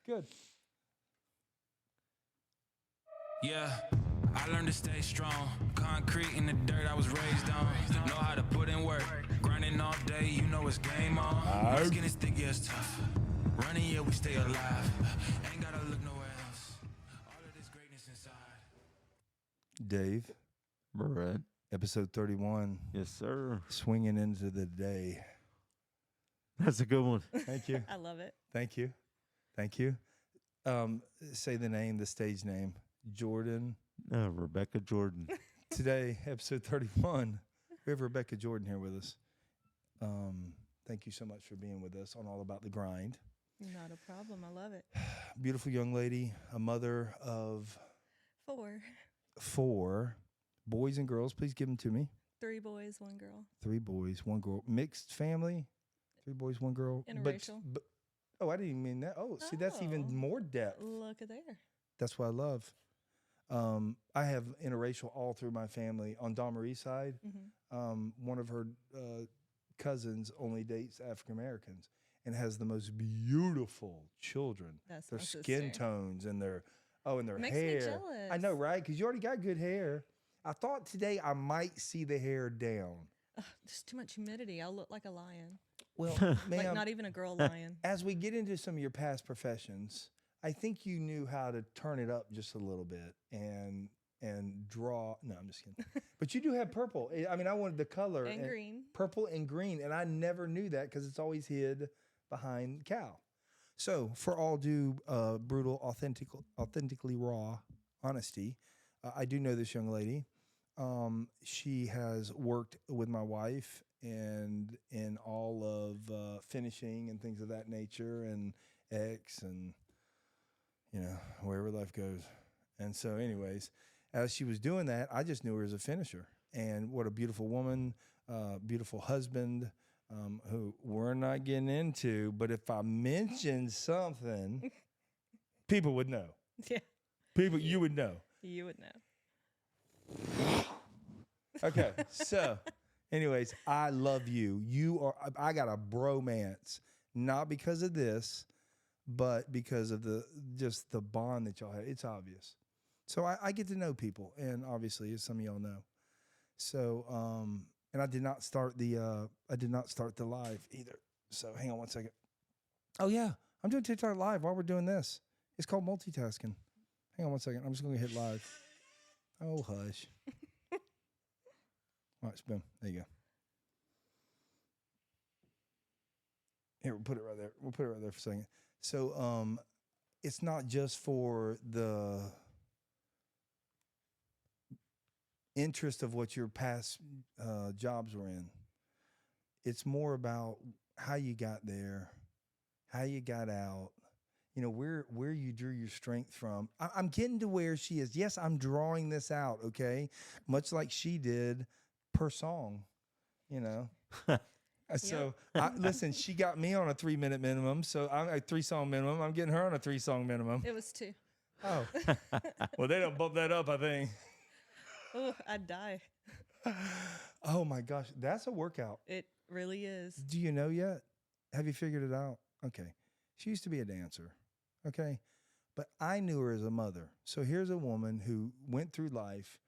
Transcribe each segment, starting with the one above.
Good. Yeah, I learned to stay strong. Concrete in the dirt I was raised on. Know how to put in work. Grinding all day, you know it's game on. My skin is thick, yeah, it's tough. Running, yeah, we stay alive. Ain't gotta look nowhere else. All of this greatness inside. Dave, Brett. episode 31. Yes, sir. Swinging into the day. That's a good one. Thank you. I love it. Thank you. Thank you. Say the name, the stage name. Jordan. Rebekah Jordan. Today, episode 31. We have Rebekah Jordan here with us. Thank you so much for being with us on All About the Grind. Not a problem. I love it. Beautiful young lady, a mother of 4 boys and girls. Please give them to me. 3 boys, 1 girl. 3 boys, 1 girl. Mixed family. 3 boys, 1 girl. Interracial. But oh, I didn't even mean that. Oh, see, that's even more depth. Look at there. That's what I love. I have interracial all through my family. On Dawn Marie's side, one of her cousins only dates African Americans and has the most beautiful children. That's their my skin sister. tones and their Makes hair. me jealous. I know, right? Because you already got good hair. I thought today I might see the hair down. There's too much humidity. I'll look like a lion. Well, Like ma'am, not even a girl lion. as we get into some of your past professions, I think you knew how to turn it up just a little bit and draw. No, I'm just kidding. But you do have purple. I mean, I wanted the color And green. purple and green, and I never knew that because it's always hid behind cow. So, for all due brutal, authentically raw honesty, I do know this young lady. She has worked with my wife and in all of finishing and things of that nature, and X and wherever life goes. And so, anyways, as she was doing that, I just knew her as a finisher. And what a beautiful woman, beautiful husband, who we're not getting into. But if I mentioned something, people would know. Yeah. You would know. You would know. Okay, so, anyways, I love you. I got a bromance, not because of this, but because of the bond that y'all have. It's obvious. So I get to know people, and obviously, as some of y'all know. So, and I did not start the live either. So hang on one second. Oh yeah, I'm doing TikTok live while we're doing this. It's called multitasking. Hang on one second. I'm just going to hit live. Oh hush. All right, boom. There you go. Here, we'll put it right there. We'll put it right there for a second. So, it's not just for the interest of what your past jobs were in. It's more about how you got there, how you got out, where you drew your strength from. I'm getting to where she is. Yes, I'm drawing this out, okay? Much like she did per song, So, listen, she got me on a 3-minute minimum, so I'm a 3-song minimum. I'm getting her on a 3-song minimum. It was 2. Oh. Well, they don't bump that up, I think. Oh, I'd die. Oh, my gosh. That's a workout. It really is. Do you know yet? Have you figured it out? Okay. She used to be a dancer, okay? But I knew her as a mother. So here's a woman who went through life,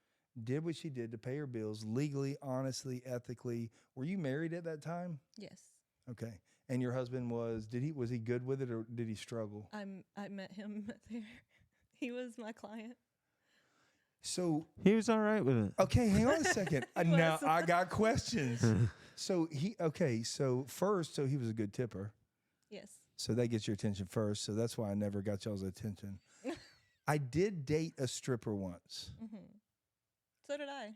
did what she did to pay her bills legally, honestly, ethically. Were you married at that time? Yes. Okay. And your husband was he good with it, or did he struggle? I met him there. He was my client. So He was all right with it. okay, hang on a second. Now was. I got questions. So he was a good tipper. Yes. So that gets your attention first. So that's why I never got y'all's attention. I did date a stripper once. Mm-hmm. So did I.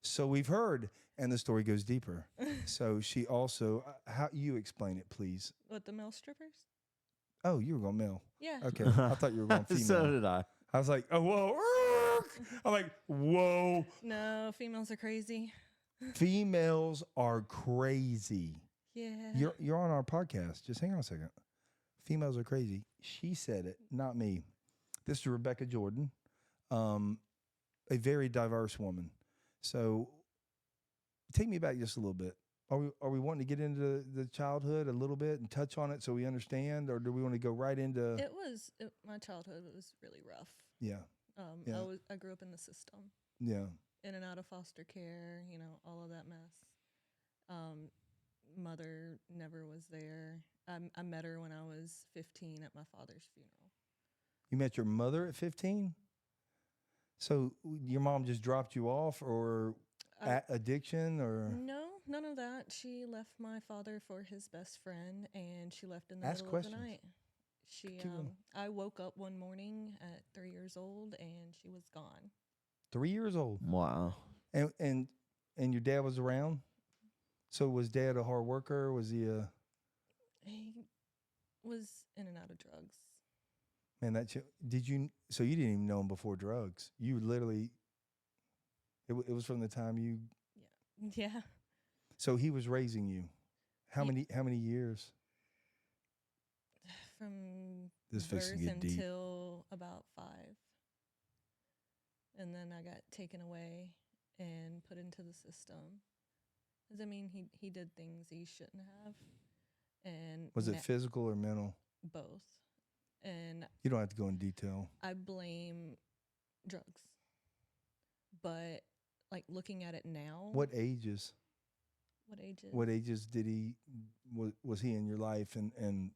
So we've heard, and the story goes deeper. So she also, how you explain it, please? What, the male strippers? Oh, you were going male. Yeah. Okay, I thought you were going female. So did I. I was like, oh, whoa. I'm like, whoa. No, females are crazy. Females are crazy. Yeah. You're on our podcast. Just hang on a second. Females are crazy. She said it, not me. This is Rebekah Jordan, a very diverse woman. So take me back just a little bit. Are we wanting to get into the childhood a little bit and touch on it so we understand, or do we want to go right into? My childhood was really rough. Yeah, yeah. I grew up in the system, yeah. in and out of foster care, all of that mess. Mother never was there. I met her when I was 15 at my father's funeral. You met your mother at 15? So your mom just dropped you off, or addiction, or? No, none of that. She left my father for his best friend, and she left in the Ask middle questions. of the night. I woke up one morning at 3 years old, and she was gone. 3 years old. Wow. And your dad was around? So was dad a hard worker? Was he a? He was in and out of drugs. Man, did you? So you didn't even know him before drugs. You literally. It was from the time you. Yeah. So he was raising you. How many years? From This birth get deep. until about 5. And then I got taken away and put into the system. 'Cause, I mean, he did things he shouldn't have. And Was it physical or mental? Both. And you don't have to go in detail. I blame drugs. But like looking at it now. What ages? What ages did he was he in your life and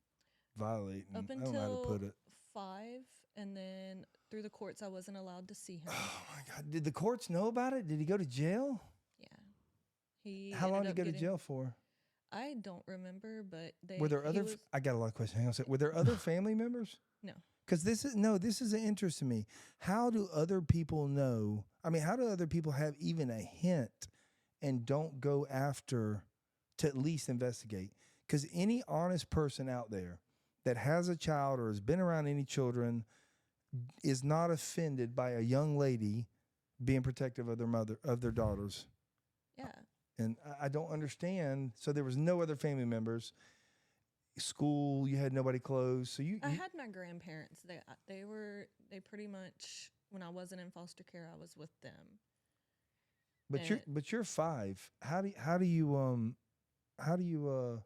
violating? Up until I don't know how to put it. 5, and then through the courts I wasn't allowed to see him. Oh my God! Did the courts know about it? Did he go to jail? Yeah. How long did he go to jail for? I don't remember, but were there other? I got a lot of questions. Hang on a second. Were there other family members? No. Because this is an interest to me. How do other people know? I mean, how do other people have even a hint and don't go after to at least investigate? Because any honest person out there that has a child or has been around any children is not offended by a young lady being protective of their daughters. Yeah. And I don't understand. So there was no other family members. School, you had nobody close. So I had my grandparents. They pretty much, when I wasn't in foster care, I was with them. But you're 5. How do you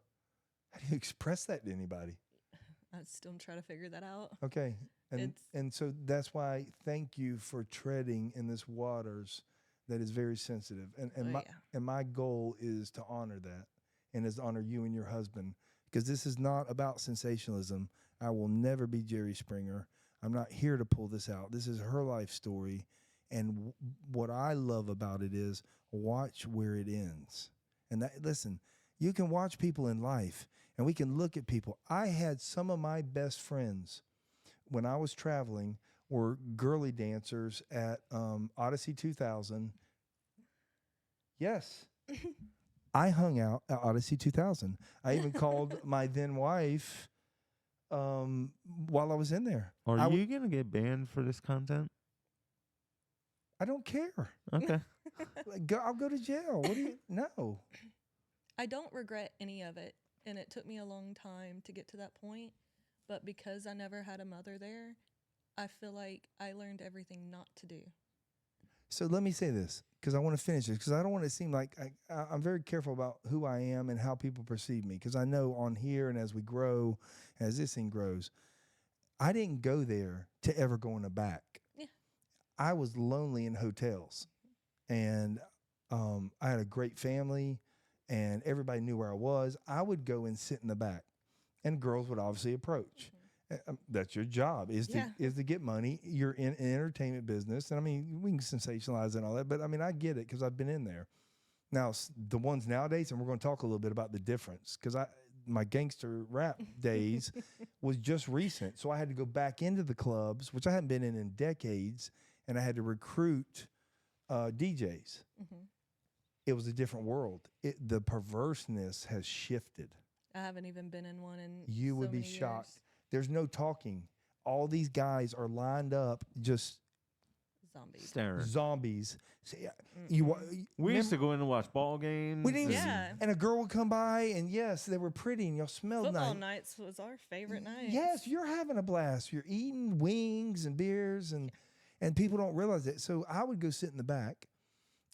express that to anybody? I still try to figure that out. Okay. And so that's why thank you for treading in this waters that is very sensitive. And my goal is to honor that, and is to honor you and your husband, because this is not about sensationalism. I will never be Jerry Springer. I'm not here to pull this out. This is her life story. And what I love about it is watch where it ends. And listen, you can watch people in life, and we can look at people. I had some of my best friends when I was traveling were girly dancers at Odyssey 2000. Yes. I hung out at Odyssey 2000. I even called my then wife while I was in there. Are you going to get banned for this content? I don't care. Okay. I'll go to jail. What do you know? I don't regret any of it, and it took me a long time to get to that point. But because I never had a mother there, I feel like I learned everything not to do. So let me say this, because I want to finish this, because I don't want to seem like I'm very careful about who I am and how people perceive me, because I know on here and as we grow, as this thing grows, I didn't go there to ever go in the back. Yeah. I was lonely in hotels, and I had a great family, and everybody knew where I was. I would go and sit in the back, and girls would obviously approach. That's your job, is to get money. You're in an entertainment business. And I mean, we can sensationalize and all that, but I mean, I get it because I've been in there. Now, the ones nowadays, and we're going to talk a little bit about the difference, because my gangster rap days was just recent. So I had to go back into the clubs, which I hadn't been in decades, and I had to recruit DJs. Mm-hmm. It was a different world. The perverseness has shifted. I haven't even been in one in You would be shocked. Years. There's no talking. All these guys are lined up, just zombies. So, We used to go in and watch ball games. We didn't. And a girl would come by, and yes, they were pretty, and y'all smelled nice. Football nights was our favorite night. Yes, you're having a blast. You're eating wings and beers, and people don't realize it. So I would go sit in the back,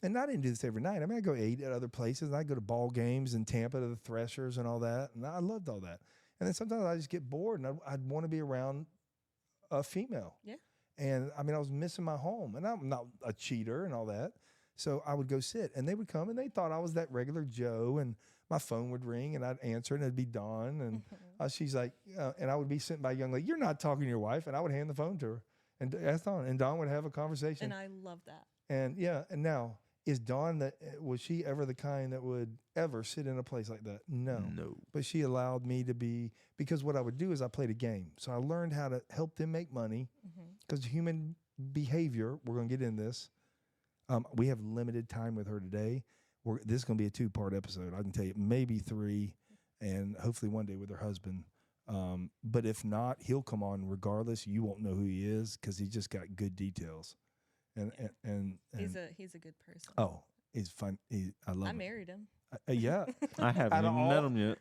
And I didn't do this every night. I mean, I go eat at other places, and I go to ball games in Tampa to the Threshers and all that, and I loved all that. And then sometimes I just get bored, and I'd want to be around a female. Yeah. And I mean, I was missing my home, and I'm not a cheater and all that. So I would go sit, and they would come, and they thought I was that regular Joe, and my phone would ring, and I'd answer, and it'd be Dawn, and she's like, and I would be sitting by a young lady. You're not talking to your wife, and I would hand the phone to her, and ask Dawn, and Dawn would have a conversation. And I love that. And yeah, and now is Dawn was she ever the kind that would ever sit in a place like that? No. But she allowed me to be, because what I would do is I played a game, so I learned how to help them make money, because human behavior. We're going to get in this. We have limited time with her today. This is going to be a 2-part episode. I can tell you, maybe 3, and hopefully one day with her husband. But if not, he'll come on regardless. You won't know who he is because he's just got good details. And he's a good person. Oh, he's fun. I love. I him. married him. Yeah, I haven't even met him yet.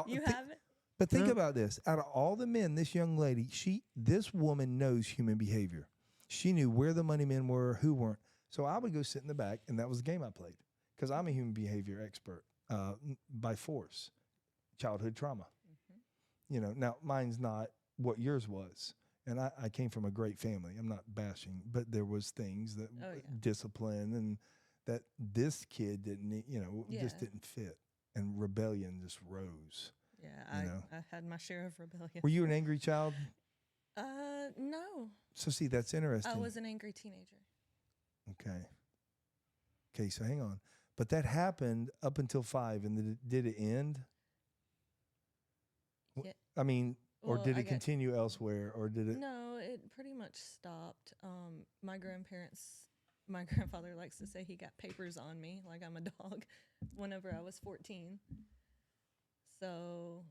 You haven't? But think about this. Out of all the men, this young lady, this woman knows human behavior. She knew where the money men were, who weren't. So I would go sit in the back, and that was the game I played, because I'm a human behavior expert by force, childhood trauma. Now mine's not what yours was. And I came from a great family. I'm not bashing, but there was things that discipline and that this kid didn't, just didn't fit. And rebellion just rose. Yeah, I had my share of rebellion. Were you an angry child? No. So see, that's interesting. I was an angry teenager. Okay, so hang on. But that happened up until 5, and did it end? Yeah. I mean, or Well, did I it got- continue elsewhere, or did it? No, it pretty much stopped. My grandfather likes to say he got papers on me, like I'm a dog, whenever I was 14. So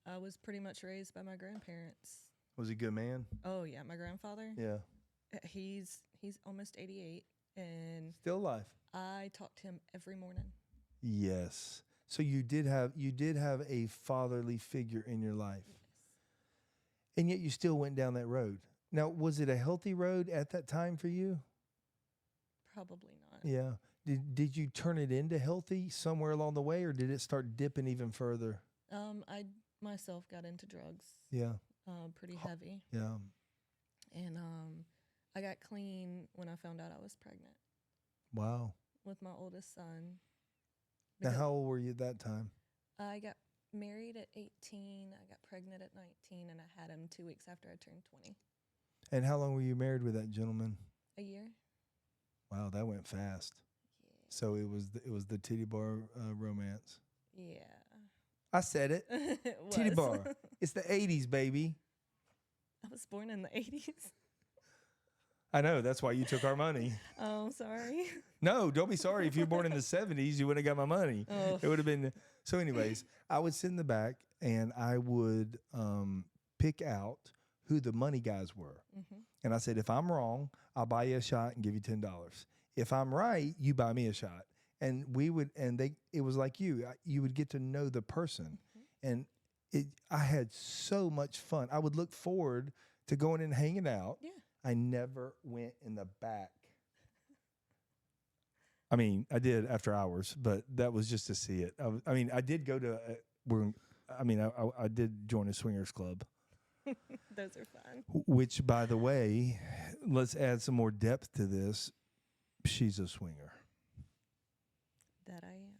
I was pretty much raised by my grandparents. Was he a good man? Oh yeah, my grandfather. Yeah. He's almost 88, and Still alive. I talk to him every morning. Yes. So you did have a fatherly figure in your life. Yes. And yet you still went down that road. Now, was it a healthy road at that time for you? Probably not. Yeah. Did you turn it into healthy somewhere along the way, or did it start dipping even further? I myself got into drugs. Yeah. Pretty heavy. Yeah. And I got clean when I found out I was pregnant Wow. with my oldest son. Now, Because how old were you at that time? I got married at 18. I got pregnant at 19, and I had him 2 weeks after I turned 20. And how long were you married with that gentleman? A year. Wow, that went fast. Yeah. So it was the titty bar romance. Yeah. I said it. It was. Titty bar. It's the 80s, baby. I was born in the 80s. I know. That's why you took our money. Oh, sorry. No, don't be sorry. If you were born in the 70s, you wouldn't have got my money. Oh. It would have been. So anyways, I would sit in the back, and I would pick out who the money guys were. Mm-hmm. And I said, if I'm wrong, I'll buy you a shot and give you $10. If I'm right, you buy me a shot. And it was like you would get to know the person. Mm-hmm. And I had so much fun. I would look forward to going and hanging out. Yeah. I never went in the back. I mean, I did after hours, but that was just to see it. I did go to, I did join a swingers club. Those are fun. Which, by the way, let's add some more depth to this. She's a swinger. That I am.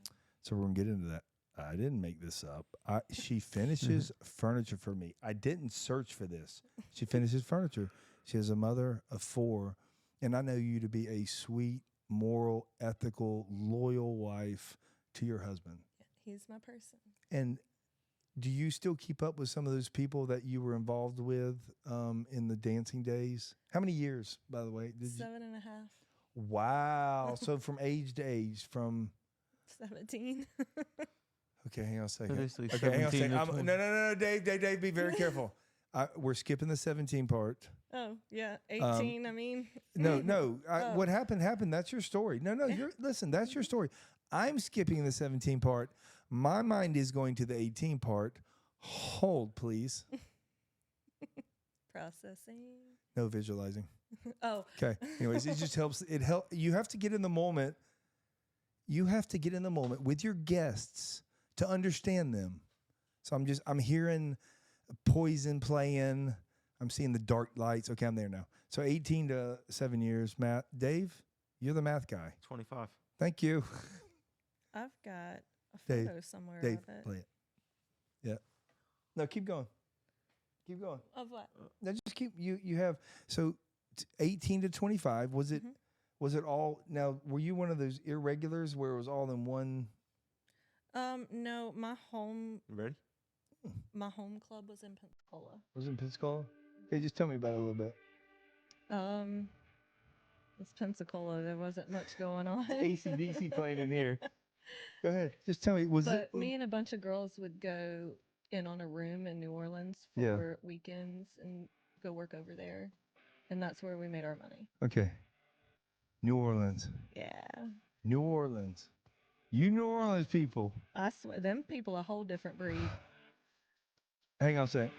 So we're going to get into that. I didn't make this up. She finishes furniture for me. I didn't search for this. She finishes furniture. She has a mother of 4, and I know you to be a sweet, moral, ethical, loyal wife to your husband. Yeah, he's my person. And do you still keep up with some of those people that you were involved with in the dancing days? How many years, by the way? 7.5. Wow. So from age to age, from 17. Okay, hang on a second. Basically Okay, hang on a 17 second. to 20. No, Dave, be very careful. We're skipping the 17 part. Oh, yeah. 18, No. Oh. What happened. That's your story. No, listen, that's your story. I'm skipping the 17 part. My mind is going to the 18 part. Hold, please. Processing. No visualizing. Oh. Okay. Anyways, it just helps. You have to get in the moment. You have to get in the moment with your guests to understand them. So I'm hearing Poison playing. I'm seeing the dark lights. Okay, I'm there now. So 18 to 7 years, Matt. Dave, you're the math guy. 25. Thank you. I've got a Dave, photo somewhere Dave, of it. play it. Yeah. No, keep going. Keep going. Of what? No, just keep. You have so 18 to 25. Was it? Mhm. Was it all? Now, were you one of those irregulars where it was all in one? No, my home Ready? club was in Pensacola. Was it in Pensacola? Hey, just tell me about it a little bit. It's Pensacola. There wasn't much going on. AC/DC playing in here. Go ahead. Just tell me. But me and a bunch of girls would go in on a room in New Orleans Yeah. for weekends and go work over there. And that's where we made our money. Okay. New Orleans. Yeah. New Orleans. You New Orleans people. I swear, them people a whole different breed. Hang on a sec.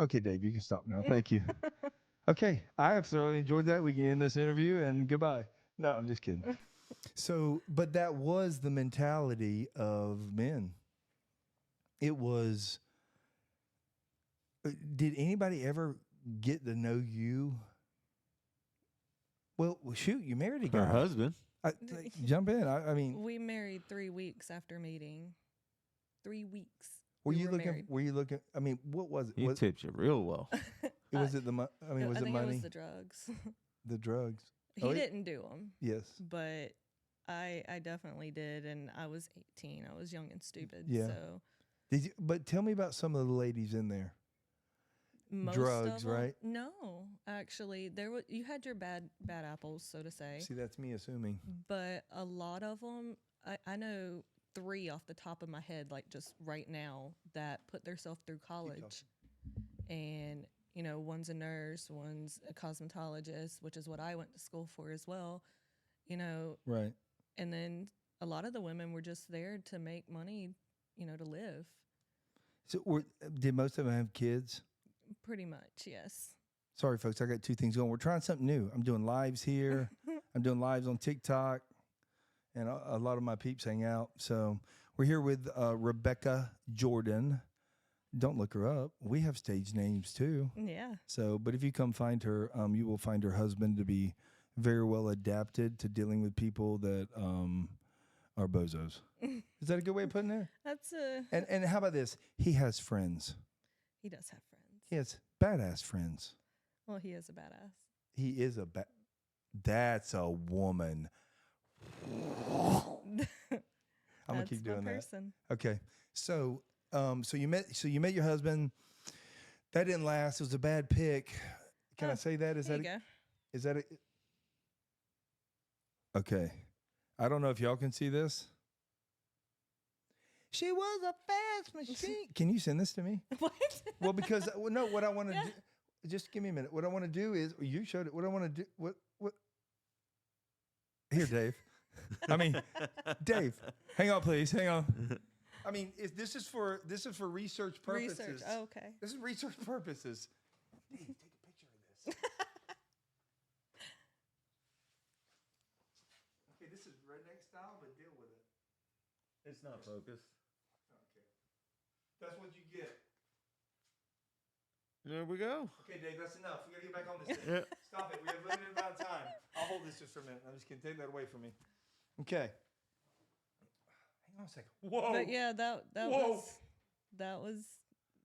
Okay, Dave, you can stop now. Thank you. Okay, I have thoroughly enjoyed that. We can end this interview and goodbye. No, I'm just kidding. So, but that was the mentality of men. It was. Did anybody ever get to know you? Well, shoot, you married a guy. Her husband. Jump in. I mean, We married 3 weeks after meeting. 3 weeks. were we you were looking? married. Were you looking? I mean, what was it? He tipped you real well. Was it the money? I mean, was I it think money? it was the drugs. The drugs. He Oh, didn't do them, Yes. but I definitely did, and I was 18. I was young and stupid. Yeah. So Did you? But tell me about some of the ladies in there. most Drugs, of 'em- right? No, actually, you had your bad apples, so to say. See, that's me assuming. But a lot of them, I know 3 off the top of my head, like just right now, that put themselves through college. And, one's a nurse, one's a cosmetologist, which is what I went to school for as well, Right. And then a lot of the women were just there to make money, to live. So, did most of them have kids? Pretty much, yes. Sorry, folks, I got 2 things going. We're trying something new. I'm doing lives here. I'm doing lives on TikTok, and a lot of my peeps hang out. So we're here with Rebekah Jordan. Don't look her up. We have stage names too. Yeah. So, but if you come find her, you will find her husband to be very well adapted to dealing with people that are bozos. Is that a good way of putting it? That's And how about this? He has friends. he does have friends. He has badass friends. Well, he is a badass. He is that's a woman. I'm gonna keep doing that. Person. Okay. So you met your husband. That didn't last. It was a bad pick. Can I say that? Is that is that it? Okay. I don't know if y'all can see this. She was a fast machine. Can you send this to me? What? Well, because no, what I want to do. Just give me a minute. What I want to do is you showed it. What I want to do. What? Here, Dave. I mean, Dave. Hang on, please. Hang on. I mean, this is for research purposes. Research. Oh, okay. This is research purposes. Dave, take a picture of this. Okay, this is redneck style, but deal with it. It's not focused. Okay. That's what you get. There we go. Okay, Dave, that's enough. We gotta get back on this thing. Yeah. Stop it. We have limited amount of time. I'll hold this just for a minute. I'm just gonna take that away from me. Okay. Hang on a second. Whoa. But yeah, that was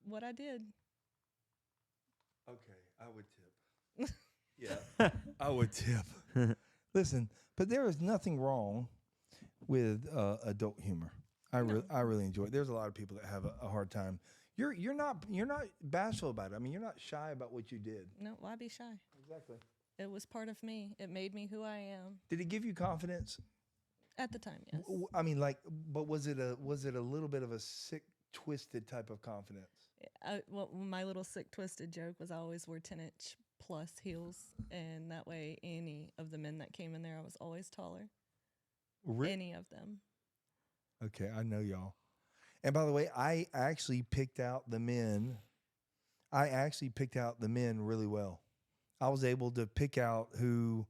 what I did. Okay, I would tip. Yeah, I would tip. Listen, but there is nothing wrong with adult humor. I really enjoy it. There's a lot of people that have a hard time. You're not bashful about it. I mean, you're not shy about what you did. No, why be shy? Exactly. It was part of me. It made me who I am. Did it give you confidence? At the time, yes. I mean, but was it a little bit of a sick, twisted type of confidence? Well, my little sick, twisted joke was I always wore 10-inch plus heels, and that way any of the men that came in there, I was always taller. any of them. Okay, I know y'all. And by the way, I actually picked out the men. Really well. I was able to pick out who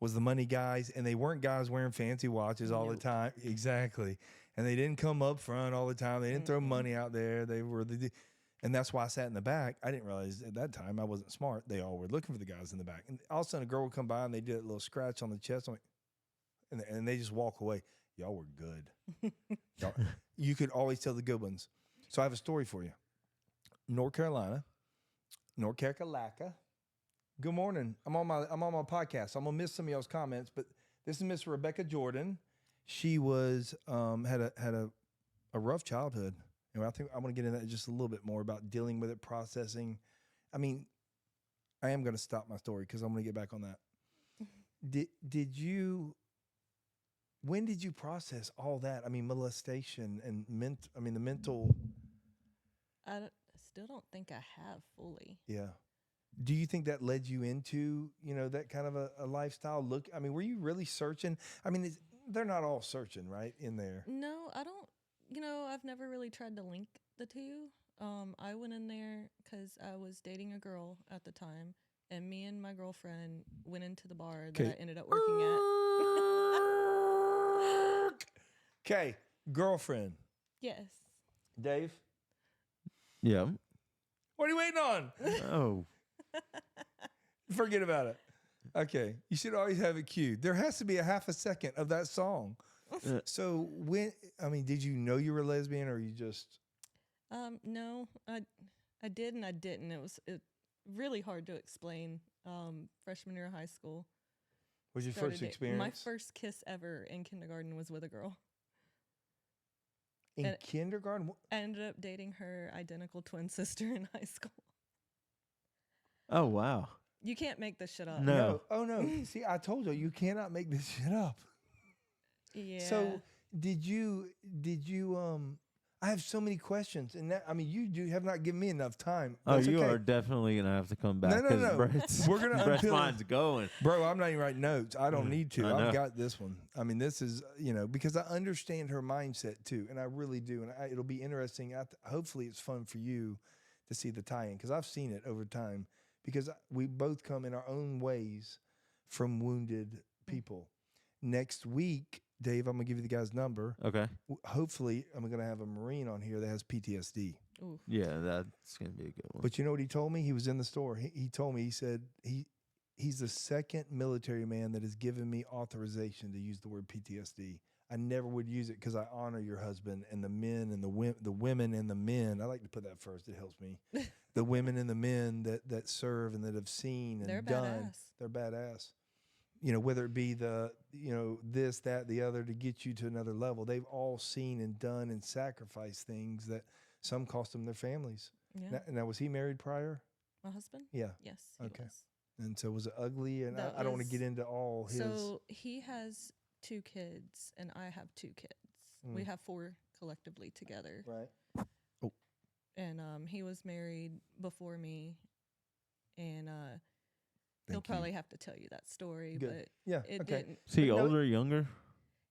was the money guys, and they weren't guys wearing fancy watches all the time. Exactly. And they didn't come up front all the time. They didn't throw money out there. They were and that's why I sat in the back. I didn't realize at that time I wasn't smart. They all were looking for the guys in the back. And all of a sudden a girl would come by and they did a little scratch on the chest. And they just walk away. Y'all were good. You could always tell the good ones. So I have a story for you. North Carolina, North Kakalaka. Good morning. I'm on my podcast. I'm gonna miss some of y'all's comments, but this is Miss Rebekah Jordan. She was had a rough childhood. And I think I want to get into that just a little bit more about dealing with it, processing. I mean, I am going to stop my story because I'm going to get back on that. When did you process all that? I mean, molestation and the mental. I still don't think I have fully. Yeah. Do you think that led you into, that kind of a lifestyle? Were you really searching? I mean, they're not all searching, right, in there. No, I don't. I've never really tried to link the two. I went in there because I was dating a girl at the time, and me and my girlfriend went into the bar that I ended up working at. Okay, girlfriend. Yes. Dave? Yeah. What are you waiting on? Oh. Forget about it. Okay, you should always have it queued. There has to be a half a second of that song. So did you know you were lesbian, or you just? No, I did and I didn't. It was really hard to explain. Freshman year of high school. Was your first experience? My first kiss ever in kindergarten was with a girl. In kindergarten? I ended up dating her identical twin sister in high school. Oh, wow. You can't make this shit up. No. Oh, no. See, I told you cannot make this shit up. Yeah. So did you I have so many questions, and you have not given me enough time. That's you are definitely going to have to come back. No. We're going to Brett's mind's going. Bro, I'm not even writing notes. I don't need to. I've got this one. This is, because I understand her mindset too, and I really do. And it'll be interesting. Hopefully it's fun for you to see the tie-in, because I've seen it over time, because we both come in our own ways from wounded people. Next week, Dave, I'm going to give you the guy's number. Okay. Hopefully, I'm going to have a Marine on here that has PTSD. Ooh. Yeah, that's going to be a good one. But you know what he told me? He was in the store. He told me, he said, he's the second military man that has given me authorization to use the word PTSD. I never would use it because I honor your husband and the men and the women and the men. I like to put that first. It helps me. The women and the men that serve and that have seen and done. Badass. They're badass. Whether it be the, this, that, the other, to get you to another level. They've all seen and done and sacrificed things that some cost them their families. Yeah. Now, was he married prior? My husband? Yeah. Yes. He was. And so was it ugly? And I don't want to get into all his. So he has 2 kids and I have 2 kids. We have 4 collectively together. Right. Oh. And he was married before me, and he'll probably have to tell you that story. Good. But it didn't. Is he older or younger?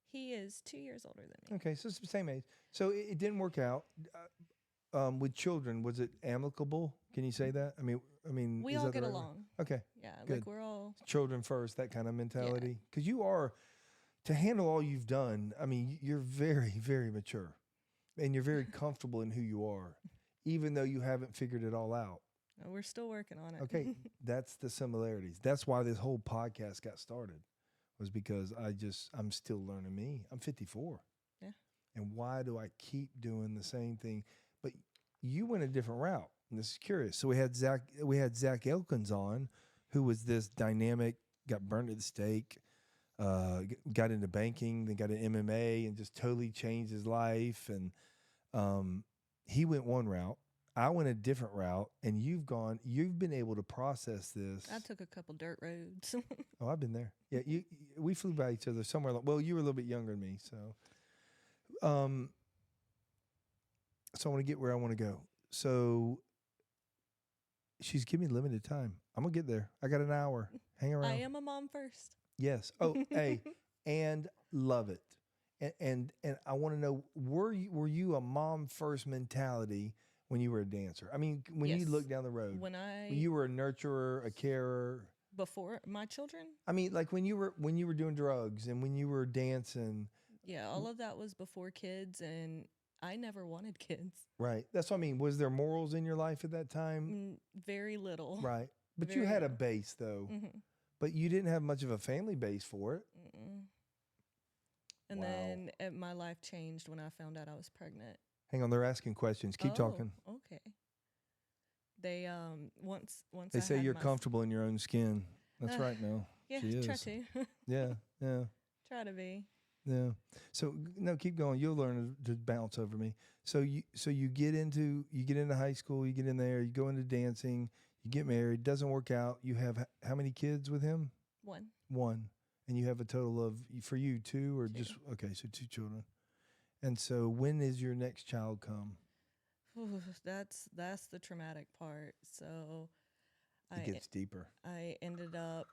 He is 2 years older than me. Okay, so it's the same age. So it didn't work out. With children, was it amicable? Can you say that? We all get along. Okay. Yeah, good. we're all Children first, that kind of mentality. Because you are, to handle all you've done, you're very, very mature. And you're very comfortable in who you are, even though you haven't figured it all out. We're still working on it. Okay, that's the similarities. That's why this whole podcast got started, was because I'm still learning me. I'm 54. Yeah. And why do I keep doing the same thing? But you went a different route, and this is curious. So we had Zach Elkins on, who was this dynamic, got burned at the stake, got into banking, then got into MMA, and just totally changed his life. And he went one route. I went a different route, and you've been able to process this. I took a couple dirt roads. Oh, I've been there. Yeah, we flew by each other somewhere. Well, you were a little bit younger than me, so. So I want to get where I want to go. So she's giving me limited time. I'm gonna get there. I got an hour. Hang around. I am a mom first. Yes. Oh, hey, and love it. And I want to know, were you a mom first mentality when you were a dancer? I mean, when you Yes. look down the road, When you were a nurturer, a carer. before my children, I mean, like when you were doing drugs and when you were dancing. yeah, all of that was before kids, and I never wanted kids. Right. That's what I mean. Was there morals in your life at that time? Very little. Right. But you Very had a little. base though. Mm-hmm. But you didn't have much of a family base for it. Mm-mm. And Wow. then my life changed when I found out I was pregnant. Hang on, they're asking questions. Keep talking. Okay. They once They I say had you're my comfortable in your own skin. That's right, Mel. Yeah, She try is. to. Yeah, yeah, Try to be. yeah. So no, keep going. You'll learn to bounce over me. So you get into high school. You get in there. You go into dancing. You get married. Doesn't work out. You have how many kids with him? One. And you have a total of, for you, two or Two. just okay? So 2 children. And so when is your next child come? Ooh, that's the traumatic part. So It gets deeper. I ended up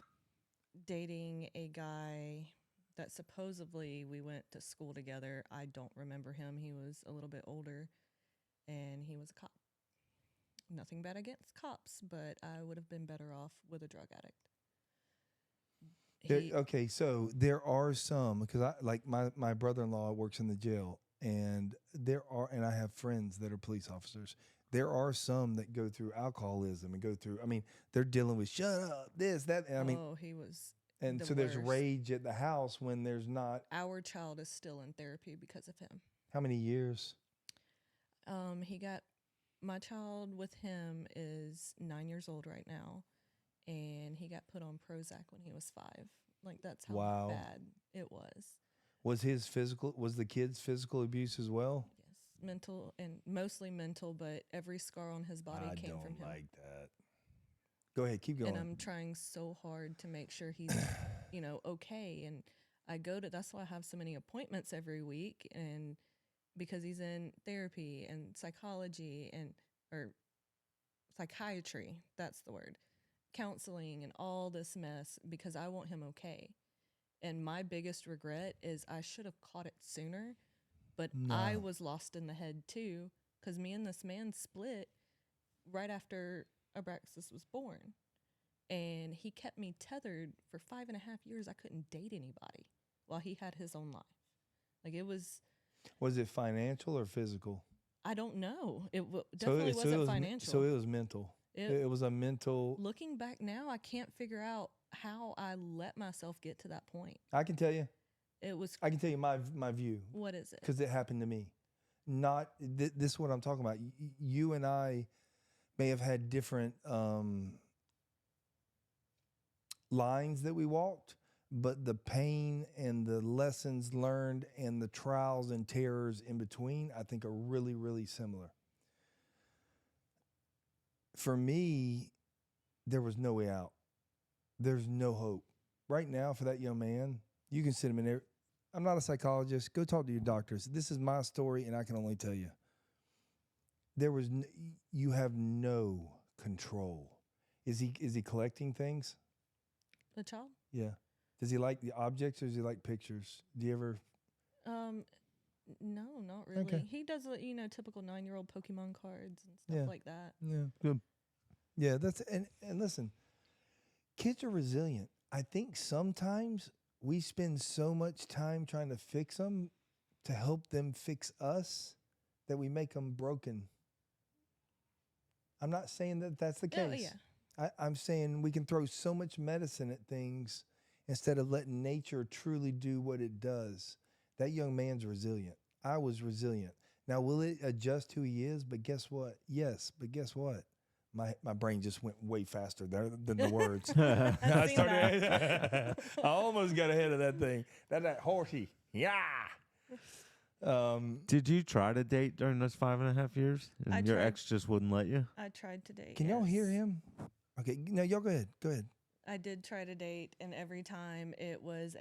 dating a guy that supposedly we went to school together. I don't remember him. He was a little bit older, and he was a cop. Nothing bad against cops, but I would have been better off with a drug addict. Okay, so there are some, because I like my brother-in-law works in the jail, and I have friends that are police officers. There are some that go through alcoholism and go through. I mean, they're dealing with shut up, this, that. And I mean, he was. and the so there's worst. rage at the house when there's not. Our child is still in therapy because of him. How many years? My child with him is 9 years old right now, and he got put on Prozac when he was 5. Like, that's how bad it was. Was the kid's physical abuse as well? Yes, mental, and mostly mental, but every scar on his body came from him. I don't like that. Go ahead, keep going. And I'm trying so hard to make sure he's, okay. And that's why I have so many appointments every week, and because he's in therapy and psychology or psychiatry, that's the word, counseling and all this mess, because I want him okay. And my biggest regret is I should have caught it sooner, but I was lost in the head too, because me and this man split right after Abraxas was born. And he kept me tethered for 5.5 years. I couldn't date anybody while he had his own life. Like, it was... Was it financial or physical? I don't know. It definitely wasn't financial. So it was mental. It was a mental... Looking back now, I can't figure out how I let myself get to that point. I can tell you. I can tell you my view. What is it? Because it happened to me. This is what I'm talking about. You and I may have had different lines that we walked, but the pain and the lessons learned and the trials and terrors in between, I think, are really, really similar. For me, there was no way out. There's no hope. Right now, for that young man, you can sit him in there. I'm not a psychologist. Go talk to your doctors. This is my story, and I can only tell you. You have no control. Is he collecting things? The child? Yeah. Does he like the objects or does he like pictures? Do you ever? No, not really. Okay. He does, typical 9-year-old Pokemon cards and stuff like that. Yeah. Good. Yeah, and listen, kids are resilient. I think sometimes we spend so much time trying to fix them to help them fix us that we make them broken. I'm not saying that that's the case. Oh, yeah. I'm saying we can throw so much medicine at things instead of letting nature truly do what it does. That young man's resilient. I was resilient. Now, will it adjust who he is? But guess what? Yes, but guess what? My brain just went way faster there than the words. I almost got ahead of that thing. That horsey. Yeah. Did you try to date during those 5.5 years? And your ex just wouldn't let you? I tried to date. Can y'all hear him? Okay, no, y'all go ahead. Go ahead. I did try to date, and every time it was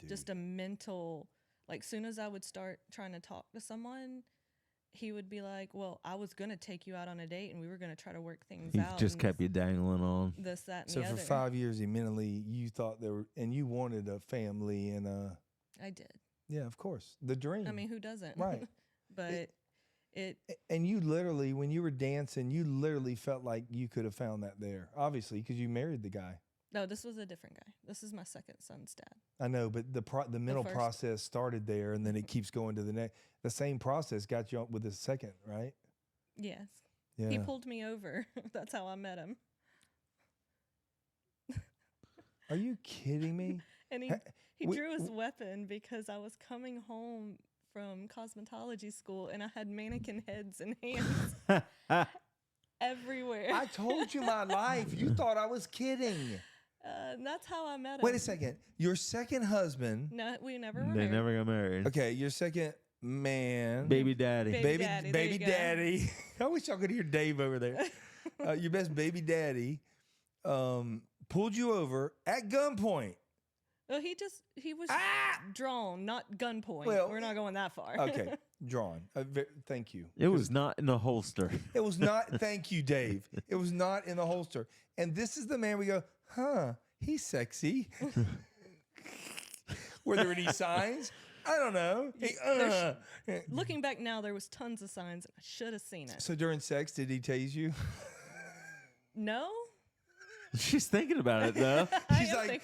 just a mental, like, soon as I would start trying to talk to someone, he would be like, well, I was going to take you out on a date, and we were going to try to work things He out. just kept you dangling on. This, that, and so the for other. 5 years, you thought and you wanted a family and I did. Yeah, of course. The dream. I mean, who doesn't? Right. But And you literally, when you were dancing, you literally felt like you could have found that there, obviously, because you married the guy. no, this was a different guy. This is my second son's dad. I know, but the mental first. process started there, and then it keeps going to the next. The same process got you up with the second, right? Yes. Yeah. He pulled me over. That's how I met him. Are you kidding me? And he we- drew his weapon because I was coming home from cosmetology school and I had mannequin heads and hands everywhere. I told you my life. You thought I was kidding. That's how I met him. Wait a second. Your second husband. No, we never were They married. never got married. Okay, your second man. Baby daddy. Baby daddy, there you go. daddy. I wish y'all could hear Dave over there. Your best baby daddy pulled you over at gunpoint. Well, he was drawn, not gunpoint. Well, We're not going that far. Okay, drawn. Thank you. It was not in the holster. It was not. Thank you, Dave. It was not in the holster. And this is the man we go, huh? He's sexy. Were there any signs? I don't know. Looking back now, there was tons of signs. I should have seen it. So during sex, did he tase you? No? She's thinking about it though. She's like,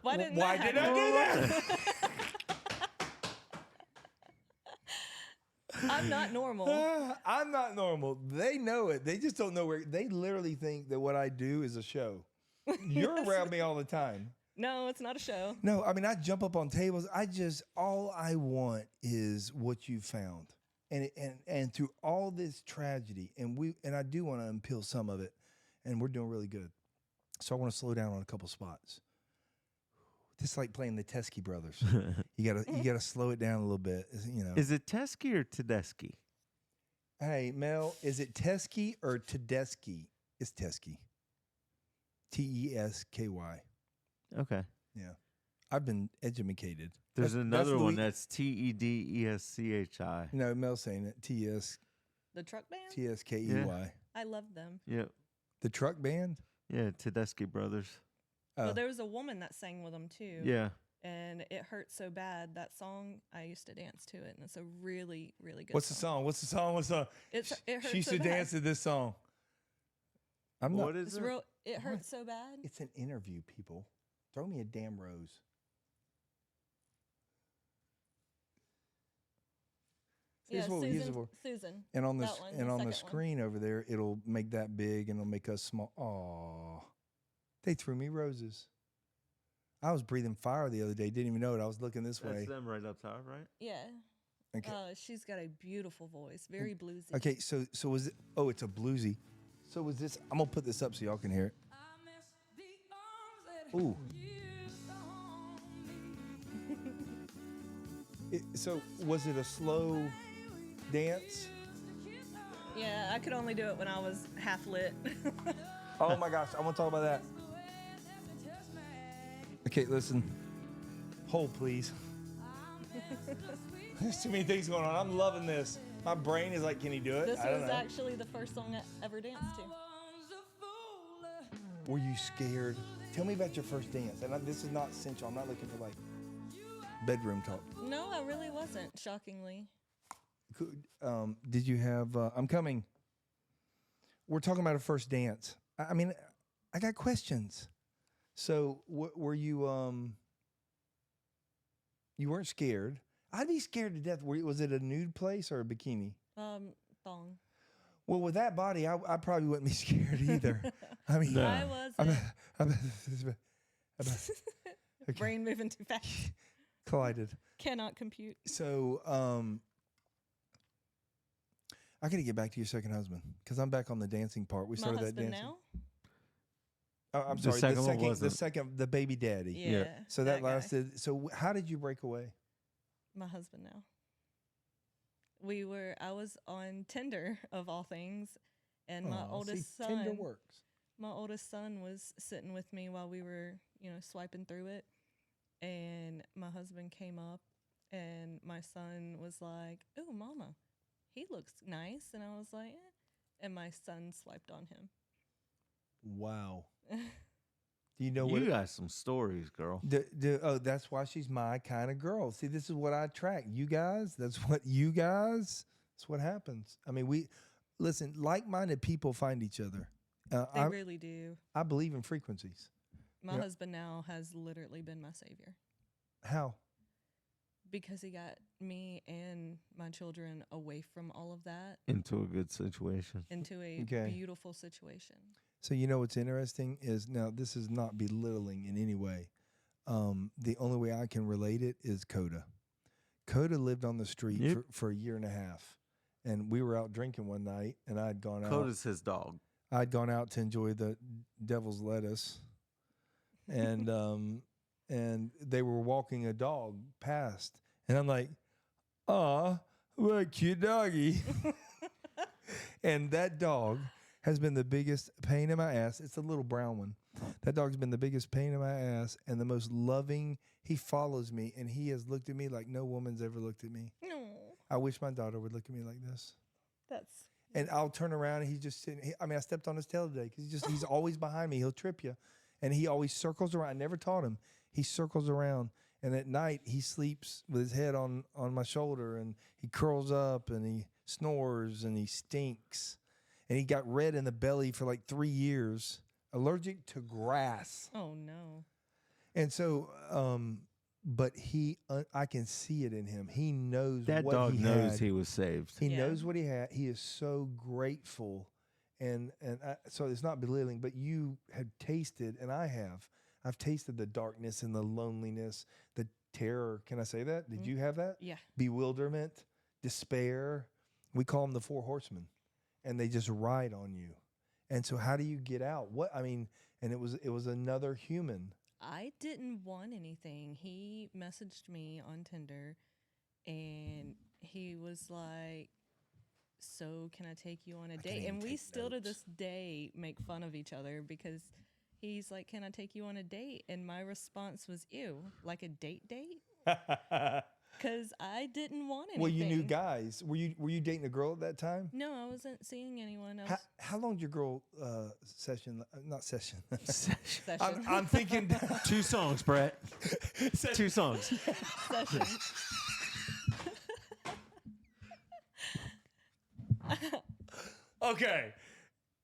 Why didn't why that did I happen? do that? I'm not normal. I'm not normal. They know it. They just don't know where. They literally think that what I do is a show. You're around me all the time. No, it's not a show. No, I mean, I jump up on tables. All I want is what you found. And through all this tragedy, and I do want to unpeel some of it, and we're doing really good. So I want to slow down on a couple spots. Just like playing the Teskey brothers. You gotta slow it down a little bit. You know. Is it Teskey or Tedeschi? Hey, Mel, is it Teskey or Tedeschi? It's Teskey. Tesky. Okay. Yeah. I've been educated. There's another one Louis- that's Tedeschi. No, Mel's saying it. The truck band? Tskey. I love them. Yep. The truck band? Yeah, Tedeschi brothers. Oh. Well, there was a woman that sang with them too. Yeah. And it hurt so bad. That song, I used to dance to it, and it's a really, really good What's the song? What's the song? It hurts She used so to bad. dance to this song. I'm not. What is It's it? real. It hurts so bad. It's an interview, people. Throw me a damn rose. Yeah, Here's what we use it Susan. for. Susan. And on the That one, and the on the second one. screen over there, it'll make that big and it'll make us small. Aw, they threw me roses. I was breathing fire the other day. Didn't even know it. I was looking this way. That's them right up top, right? Yeah. Okay. She's got a beautiful voice, very bluesy. Okay. So was it? Oh, it's a bluesy. So was this? I'm gonna put this up so y'all can hear it. Ooh. So was it a slow dance? Yeah, I could only do it when I was half lit. Oh my gosh, I want to talk about that. Okay, listen. Hold, please. There's too many things going on. I'm loving this. My brain is like, can he do it? This I don't was know. actually the first song I ever danced to. Were you scared? Tell me about your first dance. And this is not sensual. I'm not looking for like bedroom talk. No, I really wasn't, shockingly. Did you have? I'm coming. We're talking about a first dance. I mean, I got questions. So were you? You weren't scared. I'd be scared to death. Was it a nude place or a bikini? Thong. Well, with that body, I probably wouldn't be scared either. I mean, No. I wasn't. Okay. Brain moving too fast. Collided. Cannot compute. So, I got to get back to your second husband because I'm back on the dancing part. We My started that husband dancing. now? Oh, I'm The sorry. second one wasn't. The second, the baby daddy. Yeah. So that guy. lasted. So how did you break away? My husband now. I was on Tinder of all things, and my Aw, oldest see, son. Tinder works. My oldest son was sitting with me while we were, swiping through it, and my husband came up, and my son was like, "Oh, mama, he looks nice," and I was like, "Eh," and my son swiped on him. Wow. Do you know You what? got some stories, girl. Oh, that's why she's my kind of girl. See, this is what I attract. You guys, that's what happens. I mean, listen, like-minded people find each other. They really do. I believe in frequencies. My husband now has literally been my savior. How? Because he got me and my children away from all of that Into a good situation. into a beautiful situation. So you know what's interesting is, now this is not belittling in any way. The only way I can relate it is Coda. Coda lived on the street for a year and a half. And we were out drinking one night, and I'd gone out. Coda's his dog. I'd gone out to enjoy the devil's lettuce. And and they were walking a dog past. And I'm like, aw, what a cute doggy. And that dog has been the biggest pain in my ass. It's a little brown one. That dog's been the biggest pain in my ass and the most loving. He follows me, and he has looked at me like no woman's ever looked at me. No. I wish my daughter would look at me like this. That's... And I'll turn around, and he's just sitting. I stepped on his tail today because he's always behind me. He'll trip you. And he always circles around. I never taught him. He circles around. And at night, he sleeps with his head on my shoulder, and he curls up, and he snores, and he stinks. And he got red in the belly for like 3 years, allergic to grass. Oh, no. And so, but I can see it in him. He knows that what dog he knows had. he was saved. He knows what he had. He is so grateful. And so it's not belittling, but you have tasted, and I have. I've tasted the darkness and the loneliness, the terror. Can I say that? Did you have that? Yeah. Bewilderment, despair. We call them the 4 horsemen, and they just ride on you. And so how do you get out? And it was another human. I didn't want anything. He messaged me on Tinder, and he was like, so can I take you on a date? And we still to this day make fun of each other because he's like, can I take you on a date? And my response was, ew, like a date? Because I didn't want anything. Well, you knew guys. Were you dating a girl at that time? No, I wasn't seeing anyone else. How long did your girl session? Not session. Session. I'm thinking 2 songs, Brett. 2 songs. Session. Okay,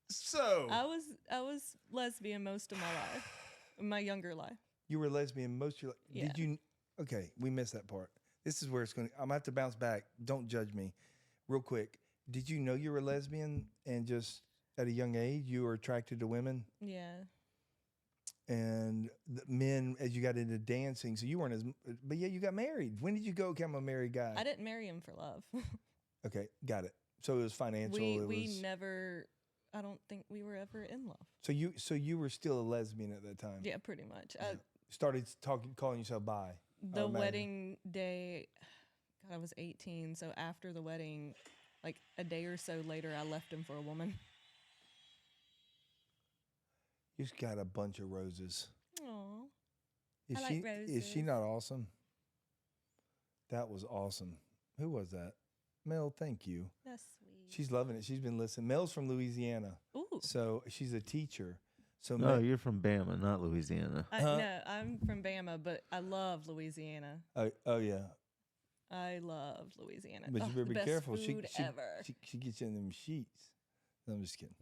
so I was lesbian most of my life, my younger life. You were lesbian most of your life. Yeah. Did you? Okay, we missed that part. This is where it's going to... I'm going to have to bounce back. Don't judge me. Real quick. Did you know you were lesbian and just at a young age you were attracted to women? Yeah. And the men, as you got into dancing, so you weren't as... But yeah, you got married. When did you go become a married guy? I didn't marry him for love. Okay, got it. So it was financial. We never... I don't think we were ever in love. So you were still a lesbian at that time? Yeah, pretty much. Started calling yourself bi. The wedding day, God, I was 18. So after the wedding, like a day or so later, I left him for a woman. You just got a bunch of roses. Aww. I like roses. Is she not awesome? That was awesome. Who was that? Mel, thank you. That's sweet. She's loving it. She's been listening. Mel's from Louisiana. Ooh. So she's a teacher. So No, you're from Bama, not Louisiana. No, I'm from Bama, but I love Louisiana. Oh yeah. I love Louisiana. But you better be best careful. Food ever. She gets you in them sheets. No, I'm just kidding.